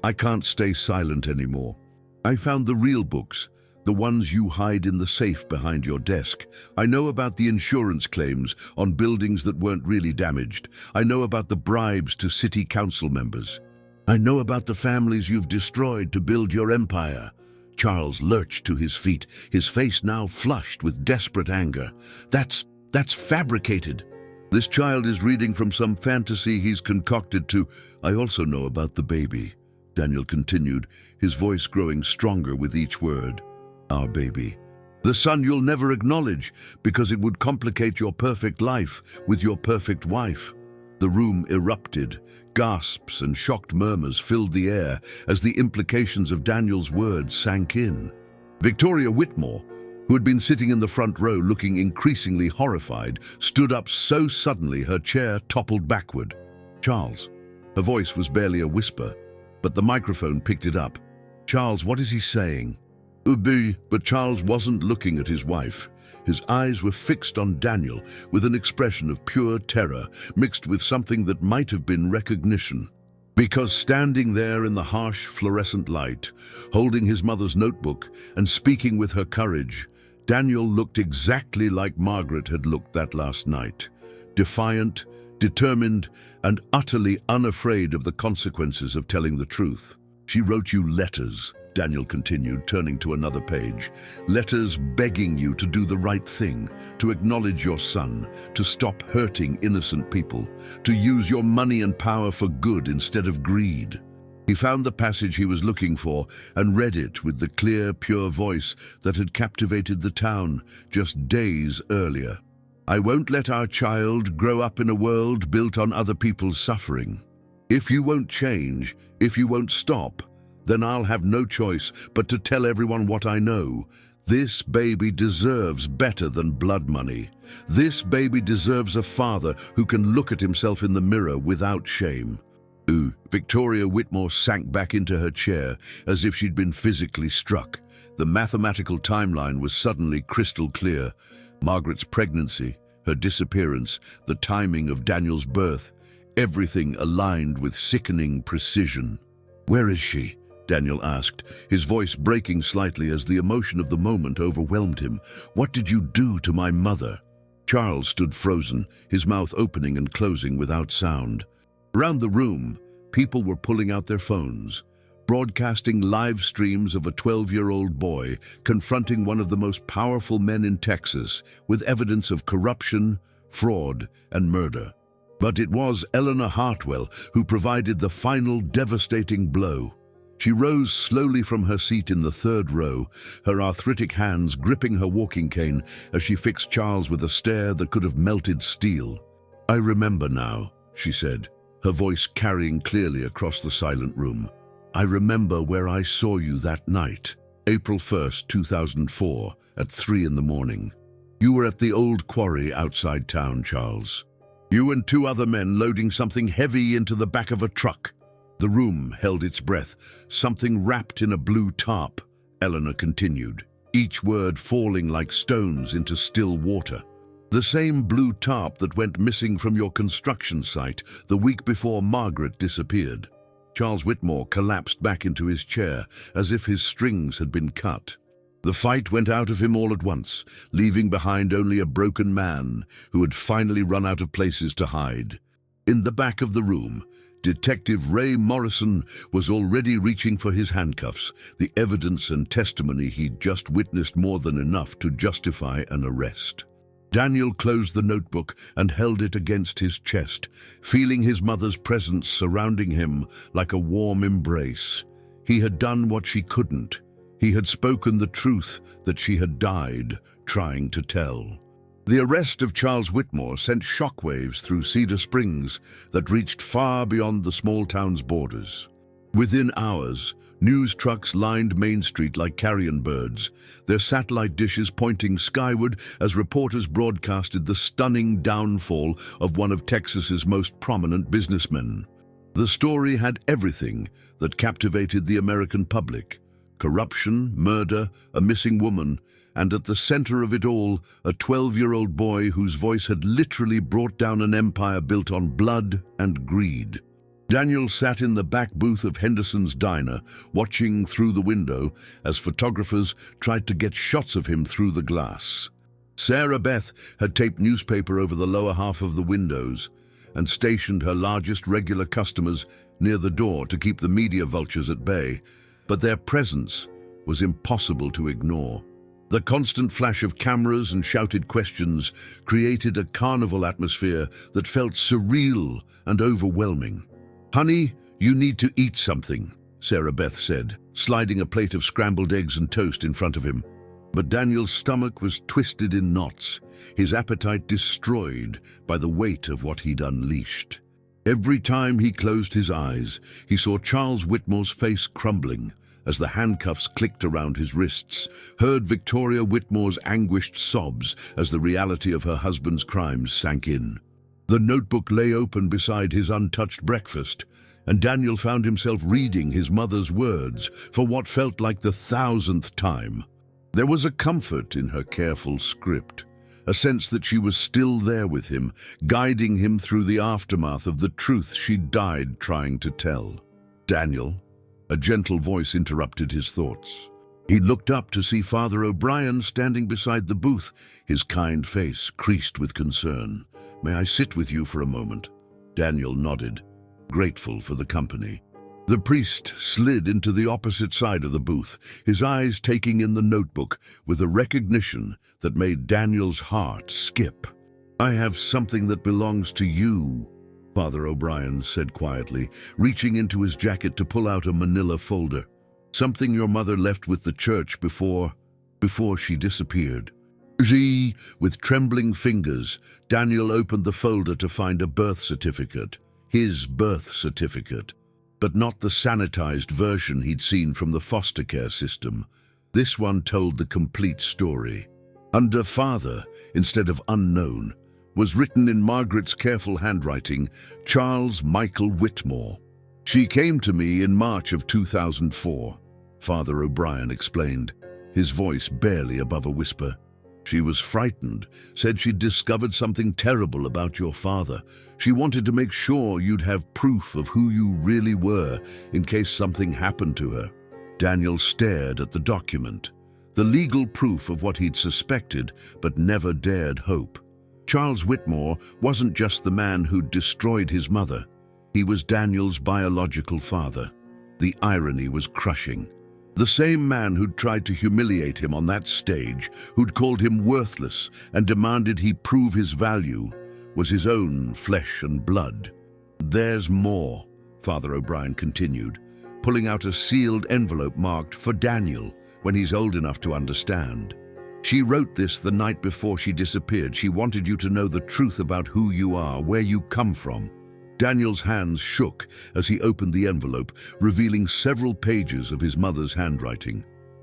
I can't stay silent anymore. I found the real books, the ones you hide in the safe behind your desk. I know about the insurance claims on buildings that weren't really damaged. I know about the bribes to city council members. I know about the families you've destroyed to build your empire." Charles lurched to his feet, his face now flushed with desperate anger. That's fabricated. "This child is reading from some fantasy he's concocted to—" "I also know about the baby," Daniel continued, his voice growing stronger with each word. "Our baby. The son you'll never acknowledge because it would complicate your perfect life with your perfect wife." The room erupted. Gasps and shocked murmurs filled the air as the implications of Daniel's words sank in. Victoria Whitmore, who had been sitting in the front row looking increasingly horrified, stood up so suddenly her chair toppled backward. "Charles." Her voice was barely a whisper, but the microphone picked it up. "Charles, what is he saying?" But Charles wasn't looking at his wife. His eyes were fixed on Daniel with an expression of pure terror mixed with something that might have been recognition. Because standing there in the harsh fluorescent light, holding his mother's notebook and speaking with her courage, Daniel looked exactly like Margaret had looked that last night. Defiant, determined, and utterly unafraid of the consequences of telling the truth. "She wrote you letters," Daniel continued, turning to another page. "Letters begging you to do the right thing, to acknowledge your son, to stop hurting innocent people, to use your money and power for good instead of greed." He found the passage he was looking for and read it with the clear, pure voice that had captivated the town just days earlier. "I won't let our child grow up in a world built on other people's suffering. If you won't change, if you won't stop, then I'll have no choice but to tell everyone what I know. This baby deserves better than blood money. This baby deserves a father who can look at himself in the mirror without shame." Victoria Whitmore sank back into her chair as if she'd been physically struck. The mathematical timeline was suddenly crystal clear. Margaret's pregnancy, her disappearance, the timing of Daniel's birth, everything aligned with sickening precision. "Where is she?" Daniel asked, his voice breaking slightly as the emotion of the moment overwhelmed him. "What did you do to my mother?" Charles stood frozen, his mouth opening and closing without sound. Around the room, people were pulling out their phones, broadcasting live streams of a 12-year-old boy confronting one of the most powerful men in Texas with evidence of corruption, fraud, and murder. But it was Eleanor Hartwell who provided the final devastating blow. She rose slowly from her seat in the third row, her arthritic hands gripping her walking cane as she fixed Charles with a stare that could have melted steel. "I remember now," she said, her voice carrying clearly across the silent room. "I remember where I saw you that night, April 1st, 2004, at 3 in the morning. You were at the old quarry outside town, Charles. You and 2 other men loading something heavy into the back of a truck." The room held its breath. "Something wrapped in a blue tarp," Eleanor continued, each word falling like stones into still water. "The same blue tarp that went missing from your construction site the week before Margaret disappeared." Charles Whitmore collapsed back into his chair as if his strings had been cut. The fight went out of him all at once, leaving behind only a broken man who had finally run out of places to hide. In the back of the room, Detective Ray Morrison was already reaching for his handcuffs. The evidence and testimony he'd just witnessed more than enough to justify an arrest. Daniel closed the notebook and held it against his chest, feeling his mother's presence surrounding him like a warm embrace. He had done what she couldn't. He had spoken the truth that she had died trying to tell. The arrest of Charles Whitmore sent shockwaves through Cedar Springs that reached far beyond the small town's borders. Within hours, news trucks lined Main Street like carrion birds, their satellite dishes pointing skyward as reporters broadcasted the stunning downfall of one of Texas's most prominent businessmen. The story had everything that captivated the American public: corruption, murder, a missing woman, and at the center of it all, a 12-year-old boy whose voice had literally brought down an empire built on blood and greed. Daniel sat in the back booth of Henderson's diner, watching through the window as photographers tried to get shots of him through the glass. Sarah Beth had taped newspaper over the lower half of the windows and stationed her largest regular customers near the door to keep the media vultures at bay, but their presence was impossible to ignore. The constant flash of cameras and shouted questions created a carnival atmosphere that felt surreal and overwhelming. "Honey, you need to eat something," Sarah Beth said, sliding a plate of scrambled eggs and toast in front of him. But Daniel's stomach was twisted in knots, his appetite destroyed by the weight of what he'd unleashed. Every time he closed his eyes, he saw Charles Whitmore's face crumbling as the handcuffs clicked around his wrists, heard Victoria Whitmore's anguished sobs as the reality of her husband's crimes sank in. The notebook lay open beside his untouched breakfast, and Daniel found himself reading his mother's words for what felt like the 1,000th time. There was a comfort in her careful script, a sense that she was still there with him, guiding him through the aftermath of the truth she died trying to tell. "Daniel," a gentle voice interrupted his thoughts. He looked up to see Father O'Brien standing beside the booth, his kind face creased with concern. "May I sit with you for a moment?" Daniel nodded, grateful for the company. The priest slid into the opposite side of the booth, his eyes taking in the notebook with a recognition that made Daniel's heart skip. "I have something that belongs to you," Father O'Brien said quietly, reaching into his jacket to pull out a manila folder. "Something your mother left with the church before she disappeared." With trembling fingers, Daniel opened the folder to find a birth certificate, his birth certificate, but not the sanitized version he'd seen from the foster care system. This one told the complete story. Under Father, instead of unknown, was written in Margaret's careful handwriting, Charles Michael Whitmore. "She came to me in March of 2004, Father O'Brien explained, his voice barely above a whisper. "She was frightened, said she'd discovered something terrible about your father. She wanted to make sure you'd have proof of who you really were in case something happened to her." Daniel stared at the document, the legal proof of what he'd suspected but never dared hope. Charles Whitmore wasn't just the man who'd destroyed his mother. He was Daniel's biological father. The irony was crushing. The same man who'd tried to humiliate him on that stage, who'd called him worthless and demanded he prove his value, was his own flesh and blood. "There's more," Father O'Brien continued, pulling out a sealed envelope marked "For Daniel, when he's old enough to understand. She wrote this the night before she disappeared. She wanted you to know the truth about who you are, where you come from." Daniel's hands shook as he opened the envelope, revealing several pages of his mother's handwriting.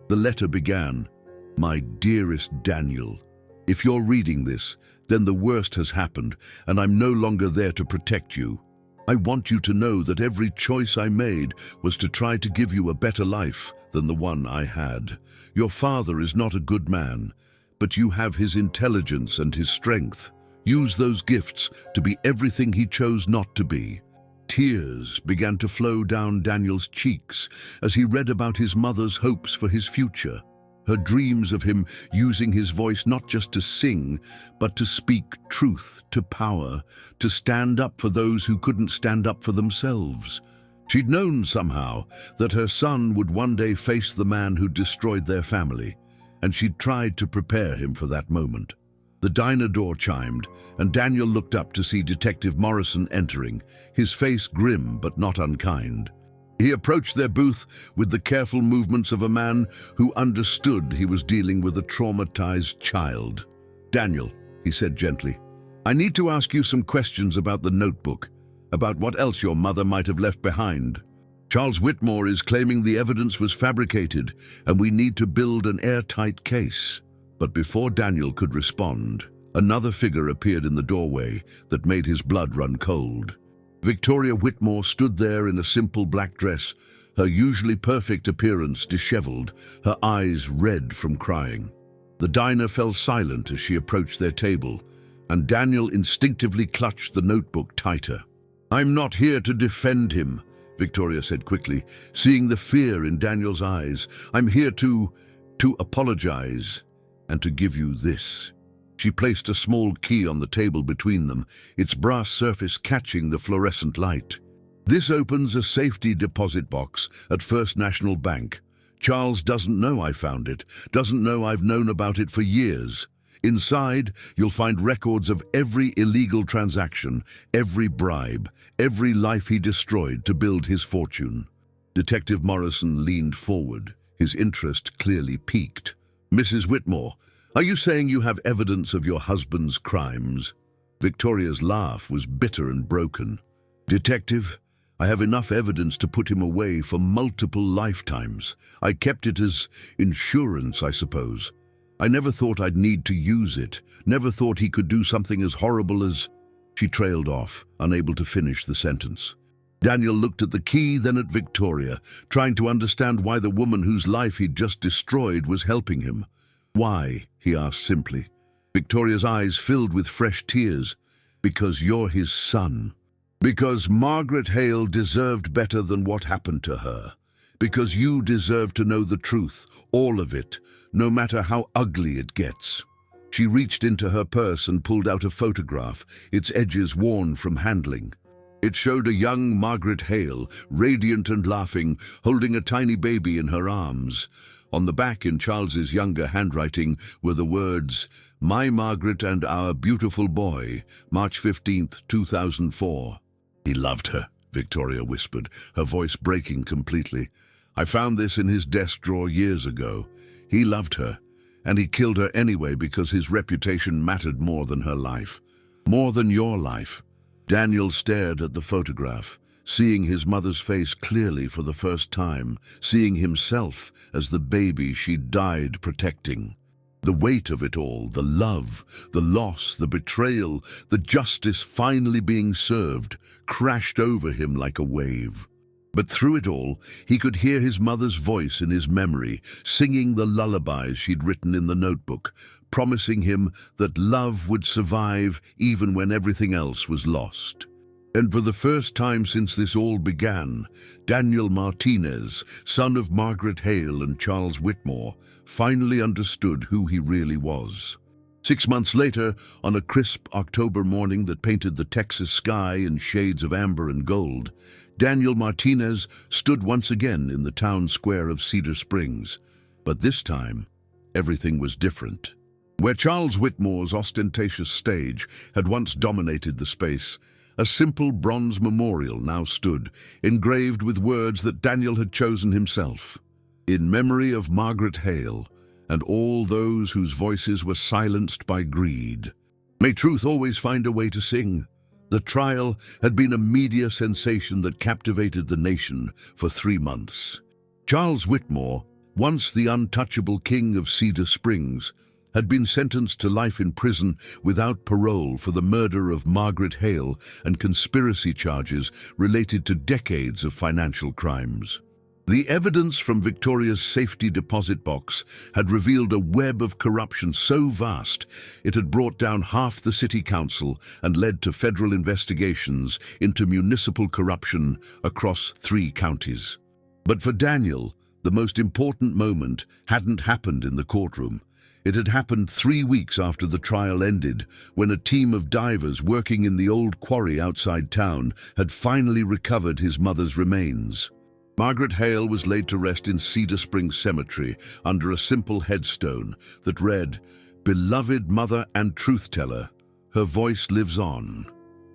The letter began, "My dearest Daniel, if you're reading this, then the worst has happened, and I'm no longer there to protect you. I want you to know that every choice I made was to try to give you a better life than the one I had. Your father is not a good man, but you have his intelligence and his strength. Use those gifts to be everything he chose not to be." Tears began to flow down Daniel's cheeks as he read about his mother's hopes for his future. her dreams of him using his voice not just to sing, but to speak truth to power, to stand up for those who couldn't stand up for themselves. She'd known somehow that her son would one day face the man who destroyed their family, and she'd tried to prepare him for that moment. The diner door chimed, and Daniel looked up to see Detective Morrison entering, his face grim but not unkind. He approached their booth with the careful movements of a man who understood he was dealing with a traumatized child. "Daniel," he said gently, "I need to ask you some questions about the notebook, about what else your mother might have left behind. Charles Whitmore is claiming the evidence was fabricated, and we need to build an airtight case." But before Daniel could respond, another figure appeared in the doorway that made his blood run cold. Victoria Whitmore stood there in a simple black dress, her usually perfect appearance disheveled, her eyes red from crying. The diner fell silent as she approached their table, and Daniel instinctively clutched the notebook tighter. "I'm not here to defend him," Victoria said quickly, seeing the fear in Daniel's eyes. "I'm here to apologize and to give you this." She placed a small key on the table between them, its brass surface catching the fluorescent light. "This opens a safety deposit box at First National Bank. Charles doesn't know I found it, doesn't know I've known about it for years. Inside, you'll find records of every illegal transaction, every bribe, every life he destroyed to build his fortune." Detective Morrison leaned forward, his interest clearly piqued. "Mrs. Whitmore, are you saying you have evidence of your husband's crimes?" Victoria's laugh was bitter and broken. "Detective, I have enough evidence to put him away for multiple lifetimes. I kept it as insurance, I suppose. I never thought I'd need to use it, never thought he could do something as horrible as—" She trailed off, unable to finish the sentence. Daniel looked at the key, then at Victoria, trying to understand why the woman whose life he'd just destroyed was helping him. "Why?" he asked simply. Victoria's eyes filled with fresh tears. "Because you're his son. Because Margaret Hale deserved better than what happened to her. Because you deserve to know the truth, all of it, no matter how ugly it gets." She reached into her purse and pulled out a photograph, its edges worn from handling. It showed a young Margaret Hale, radiant and laughing, holding a tiny baby in her arms. On the back, in Charles's younger handwriting, were the words, "My Margaret and our beautiful boy, March 15th, 2004. "He loved her," Victoria whispered, her voice breaking completely. "I found this in his desk drawer years ago. He loved her, and he killed her anyway because his reputation mattered more than her life. More than your life." Daniel stared at the photograph, seeing his mother's face clearly for the first time, seeing himself as the baby she'd died protecting. The weight of it all, the love, the loss, the betrayal, the justice finally being served, crashed over him like a wave. But through it all, he could hear his mother's voice in his memory, singing the lullabies she'd written in the notebook, promising him that love would survive even when everything else was lost. And for the first time since this all began, Daniel Martinez, son of Margaret Hale and Charles Whitmore, finally understood who he really was. 6 months later, on a crisp October morning that painted the Texas sky in shades of amber and gold, Daniel Martinez stood once again in the town square of Cedar Springs. But this time, everything was different. Where Charles Whitmore's ostentatious stage had once dominated the space, a simple bronze memorial now stood, engraved with words that Daniel had chosen himself. "In memory of Margaret Hale and all those whose voices were silenced by greed. May truth always find a way to sing." The trial had been a media sensation that captivated the nation for 3 months. Charles Whitmore, once the untouchable king of Cedar Springs, had been sentenced to life in prison without parole for the murder of Margaret Hale and conspiracy charges related to decades of financial crimes. The evidence from Victoria's safety deposit box had revealed a web of corruption so vast it had brought down half the city council and led to federal investigations into municipal corruption across 3 counties. But for Daniel, The most important moment hadn't happened in the courtroom. It had happened 3 weeks after the trial ended, when a team of divers working in the old quarry outside town had finally recovered his mother's remains. Margaret Hale was laid to rest in Cedar Springs Cemetery under a simple headstone that read, "Beloved Mother and Truth-Teller, her voice lives on."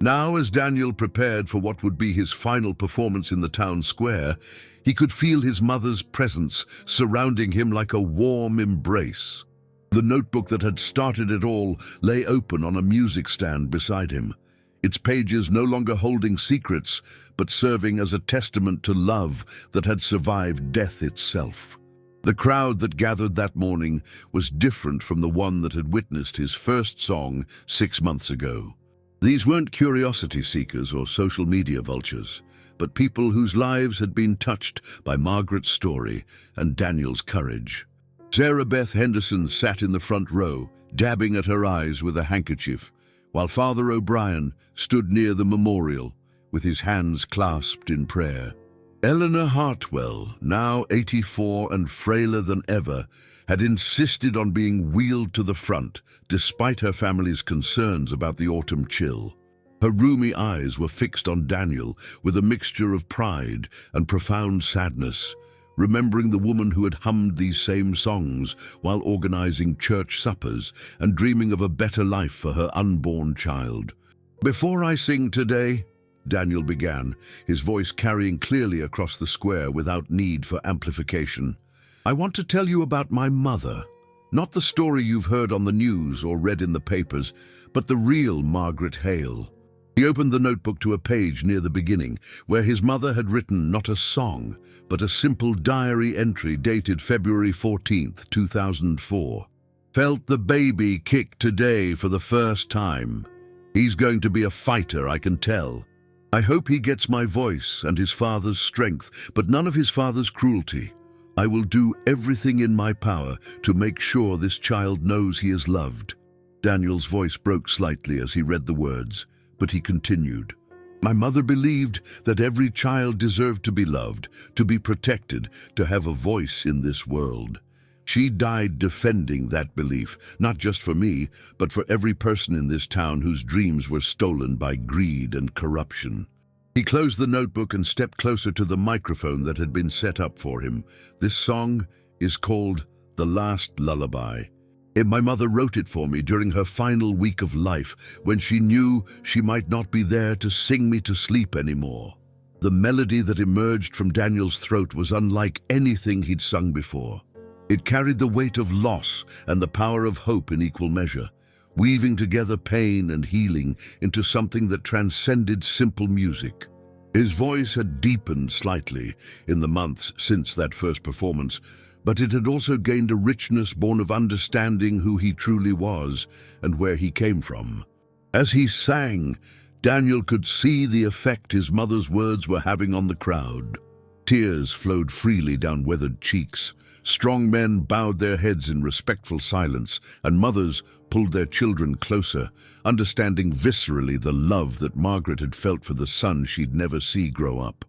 Now, as Daniel prepared for what would be his final performance in the town square, he could feel his mother's presence surrounding him like a warm embrace. The notebook that had started it all lay open on a music stand beside him, its pages no longer holding secrets, but serving as a testament to love that had survived death itself. The crowd that gathered that morning was different from the one that had witnessed his first song 6 months ago. These weren't curiosity seekers or social media vultures, but people whose lives had been touched by Margaret's story and Daniel's courage. Sarah Beth Henderson sat in the front row, dabbing at her eyes with a handkerchief, while Father O'Brien stood near the memorial, with his hands clasped in prayer. Eleanor Hartwell, now 84 and frailer than ever, had insisted on being wheeled to the front, despite her family's concerns about the autumn chill. Her rheumy eyes were fixed on Daniel with a mixture of pride and profound sadness, remembering the woman who had hummed these same songs while organizing church suppers and dreaming of a better life for her unborn child. "Before I sing today," Daniel began, his voice carrying clearly across the square without need for amplification, "I want to tell you about my mother. Not the story you've heard on the news or read in the papers, but the real Margaret Hale." He opened the notebook to a page near the beginning, where his mother had written not a song, but a simple diary entry dated February 14th, 2004. "Felt the baby kick today for the first time. He's going to be a fighter, I can tell. I hope he gets my voice and his father's strength, but none of his father's cruelty. I will do everything in my power to make sure this child knows he is loved." Daniel's voice broke slightly as he read the words, but he continued. "My mother believed that every child deserved to be loved, to be protected, to have a voice in this world. She died defending that belief, not just for me, but for every person in this town whose dreams were stolen by greed and corruption." He closed the notebook and stepped closer to the microphone that had been set up for him. "This song is called The Last Lullaby. My mother wrote it for me during her final week of life, when she knew she might not be there to sing me to sleep anymore." The melody that emerged from Daniel's throat was unlike anything he'd sung before. It carried the weight of loss and the power of hope in equal measure, weaving together pain and healing into something that transcended simple music. His voice had deepened slightly in the months since that first performance, but it had also gained a richness born of understanding who he truly was and where he came from. As he sang, Daniel could see the effect his mother's words were having on the crowd. Tears flowed freely down weathered cheeks. Strong men bowed their heads in respectful silence, and mothers pulled their children closer, understanding viscerally the love that Margaret had felt for the son she'd never see grow up.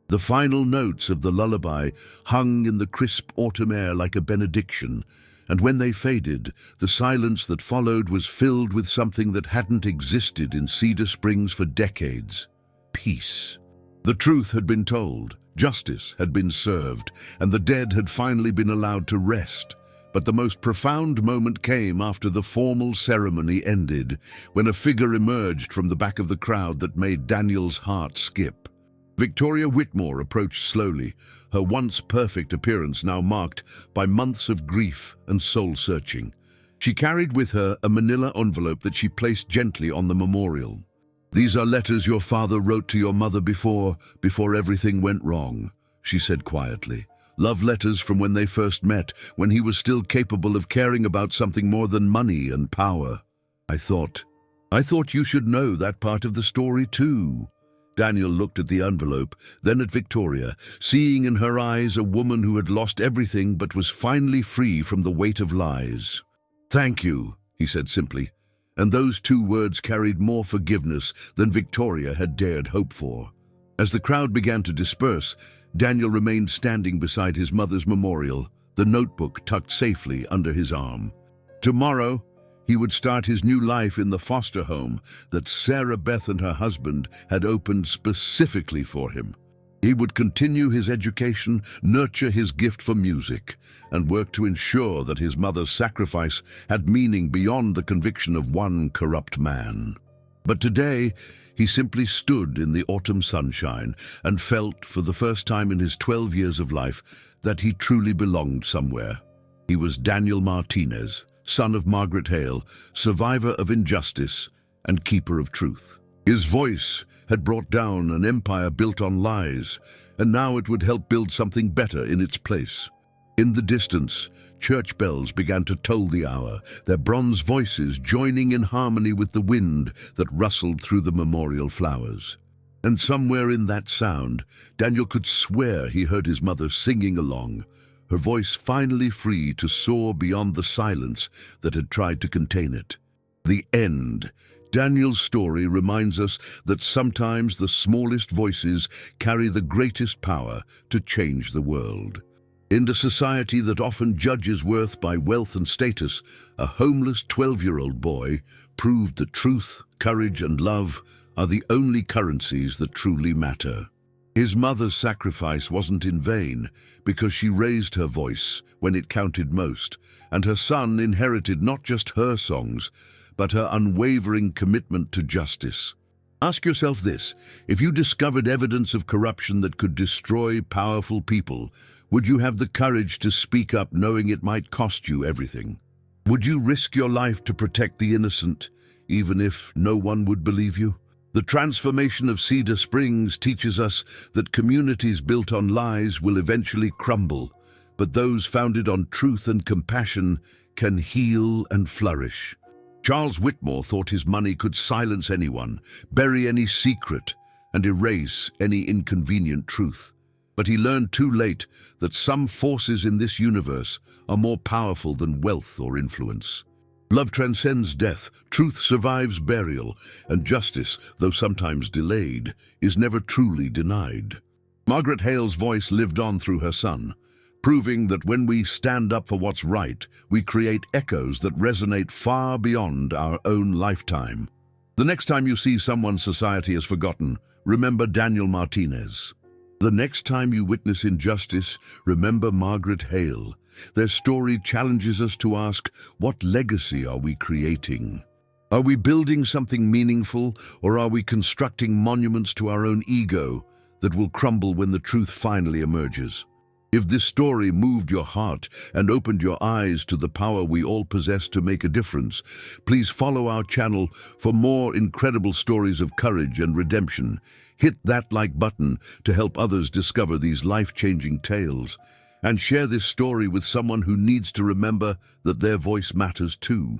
The final notes of the lullaby hung in the crisp autumn air like a benediction, and when they faded, the silence that followed was filled with something that hadn't existed in Cedar Springs for decades: peace. The truth had been told, justice had been served, and the dead had finally been allowed to rest. But the most profound moment came after the formal ceremony ended, when a figure emerged from the back of the crowd that made Daniel's heart skip. Victoria Whitmore approached slowly, her once perfect appearance now marked by months of grief and soul-searching. She carried with her a manila envelope that she placed gently on the memorial. "These are letters your father wrote to your mother before everything went wrong," she said quietly. "Love letters from when they first met, when he was still capable of caring about something more than money and power. I thought you should know that part of the story too." Daniel looked at the envelope, then at Victoria, seeing in her eyes a woman who had lost everything but was finally free from the weight of lies. "Thank you," he said simply, and those two words carried more forgiveness than Victoria had dared hope for. As the crowd began to disperse, Daniel remained standing beside his mother's memorial, the notebook tucked safely under his arm. Tomorrow, he would start his new life in the foster home that Sarah Beth and her husband had opened specifically for him. He would continue his education, nurture his gift for music, and work to ensure that his mother's sacrifice had meaning beyond the conviction of one corrupt man. But today, he simply stood in the autumn sunshine and felt, for the first time in his 12 years of life, that he truly belonged somewhere. He was Daniel Martinez, son of Margaret Hale, survivor of injustice and keeper of truth. His voice had brought down an empire built on lies, and now it would help build something better in its place. In the distance, church bells began to toll the hour, their bronze voices joining in harmony with the wind that rustled through the memorial flowers. And somewhere in that sound, Daniel could swear he heard his mother singing along, her voice finally free to soar beyond the silence that had tried to contain it. The end. Daniel's story reminds us that sometimes the smallest voices carry the greatest power to change the world. In a society that often judges worth by wealth and status, a homeless 12-year-old boy proved that truth, courage, and love are the only currencies that truly matter. His mother's sacrifice wasn't in vain because she raised her voice when it counted most, and her son inherited not just her songs, but her unwavering commitment to justice. Ask yourself this: if you discovered evidence of corruption that could destroy powerful people, would you have the courage to speak up knowing it might cost you everything? Would you risk your life to protect the innocent, even if no one would believe you? The transformation of Cedar Springs teaches us that communities built on lies will eventually crumble, but those founded on truth and compassion can heal and flourish. Charles Whitmore thought his money could silence anyone, bury any secret, and erase any inconvenient truth. But he learned too late that some forces in this universe are more powerful than wealth or influence. Love transcends death, truth survives burial, and justice, though sometimes delayed, is never truly denied. Margaret Hale's voice lived on through her son, proving that when we stand up for what's right, we create echoes that resonate far beyond our own lifetime. The next time you see someone society has forgotten, remember Daniel Martinez. The next time you witness injustice, remember Margaret Hale. Their story challenges us to ask, what legacy are we creating? Are we building something meaningful, or are we constructing monuments to our own ego that will crumble when the truth finally emerges? If this story moved your heart and opened your eyes to the power we all possess to make a difference, please follow our channel for more incredible stories of courage and redemption. Hit that like button to help others discover these life-changing tales, and share this story with someone who needs to remember that their voice matters too.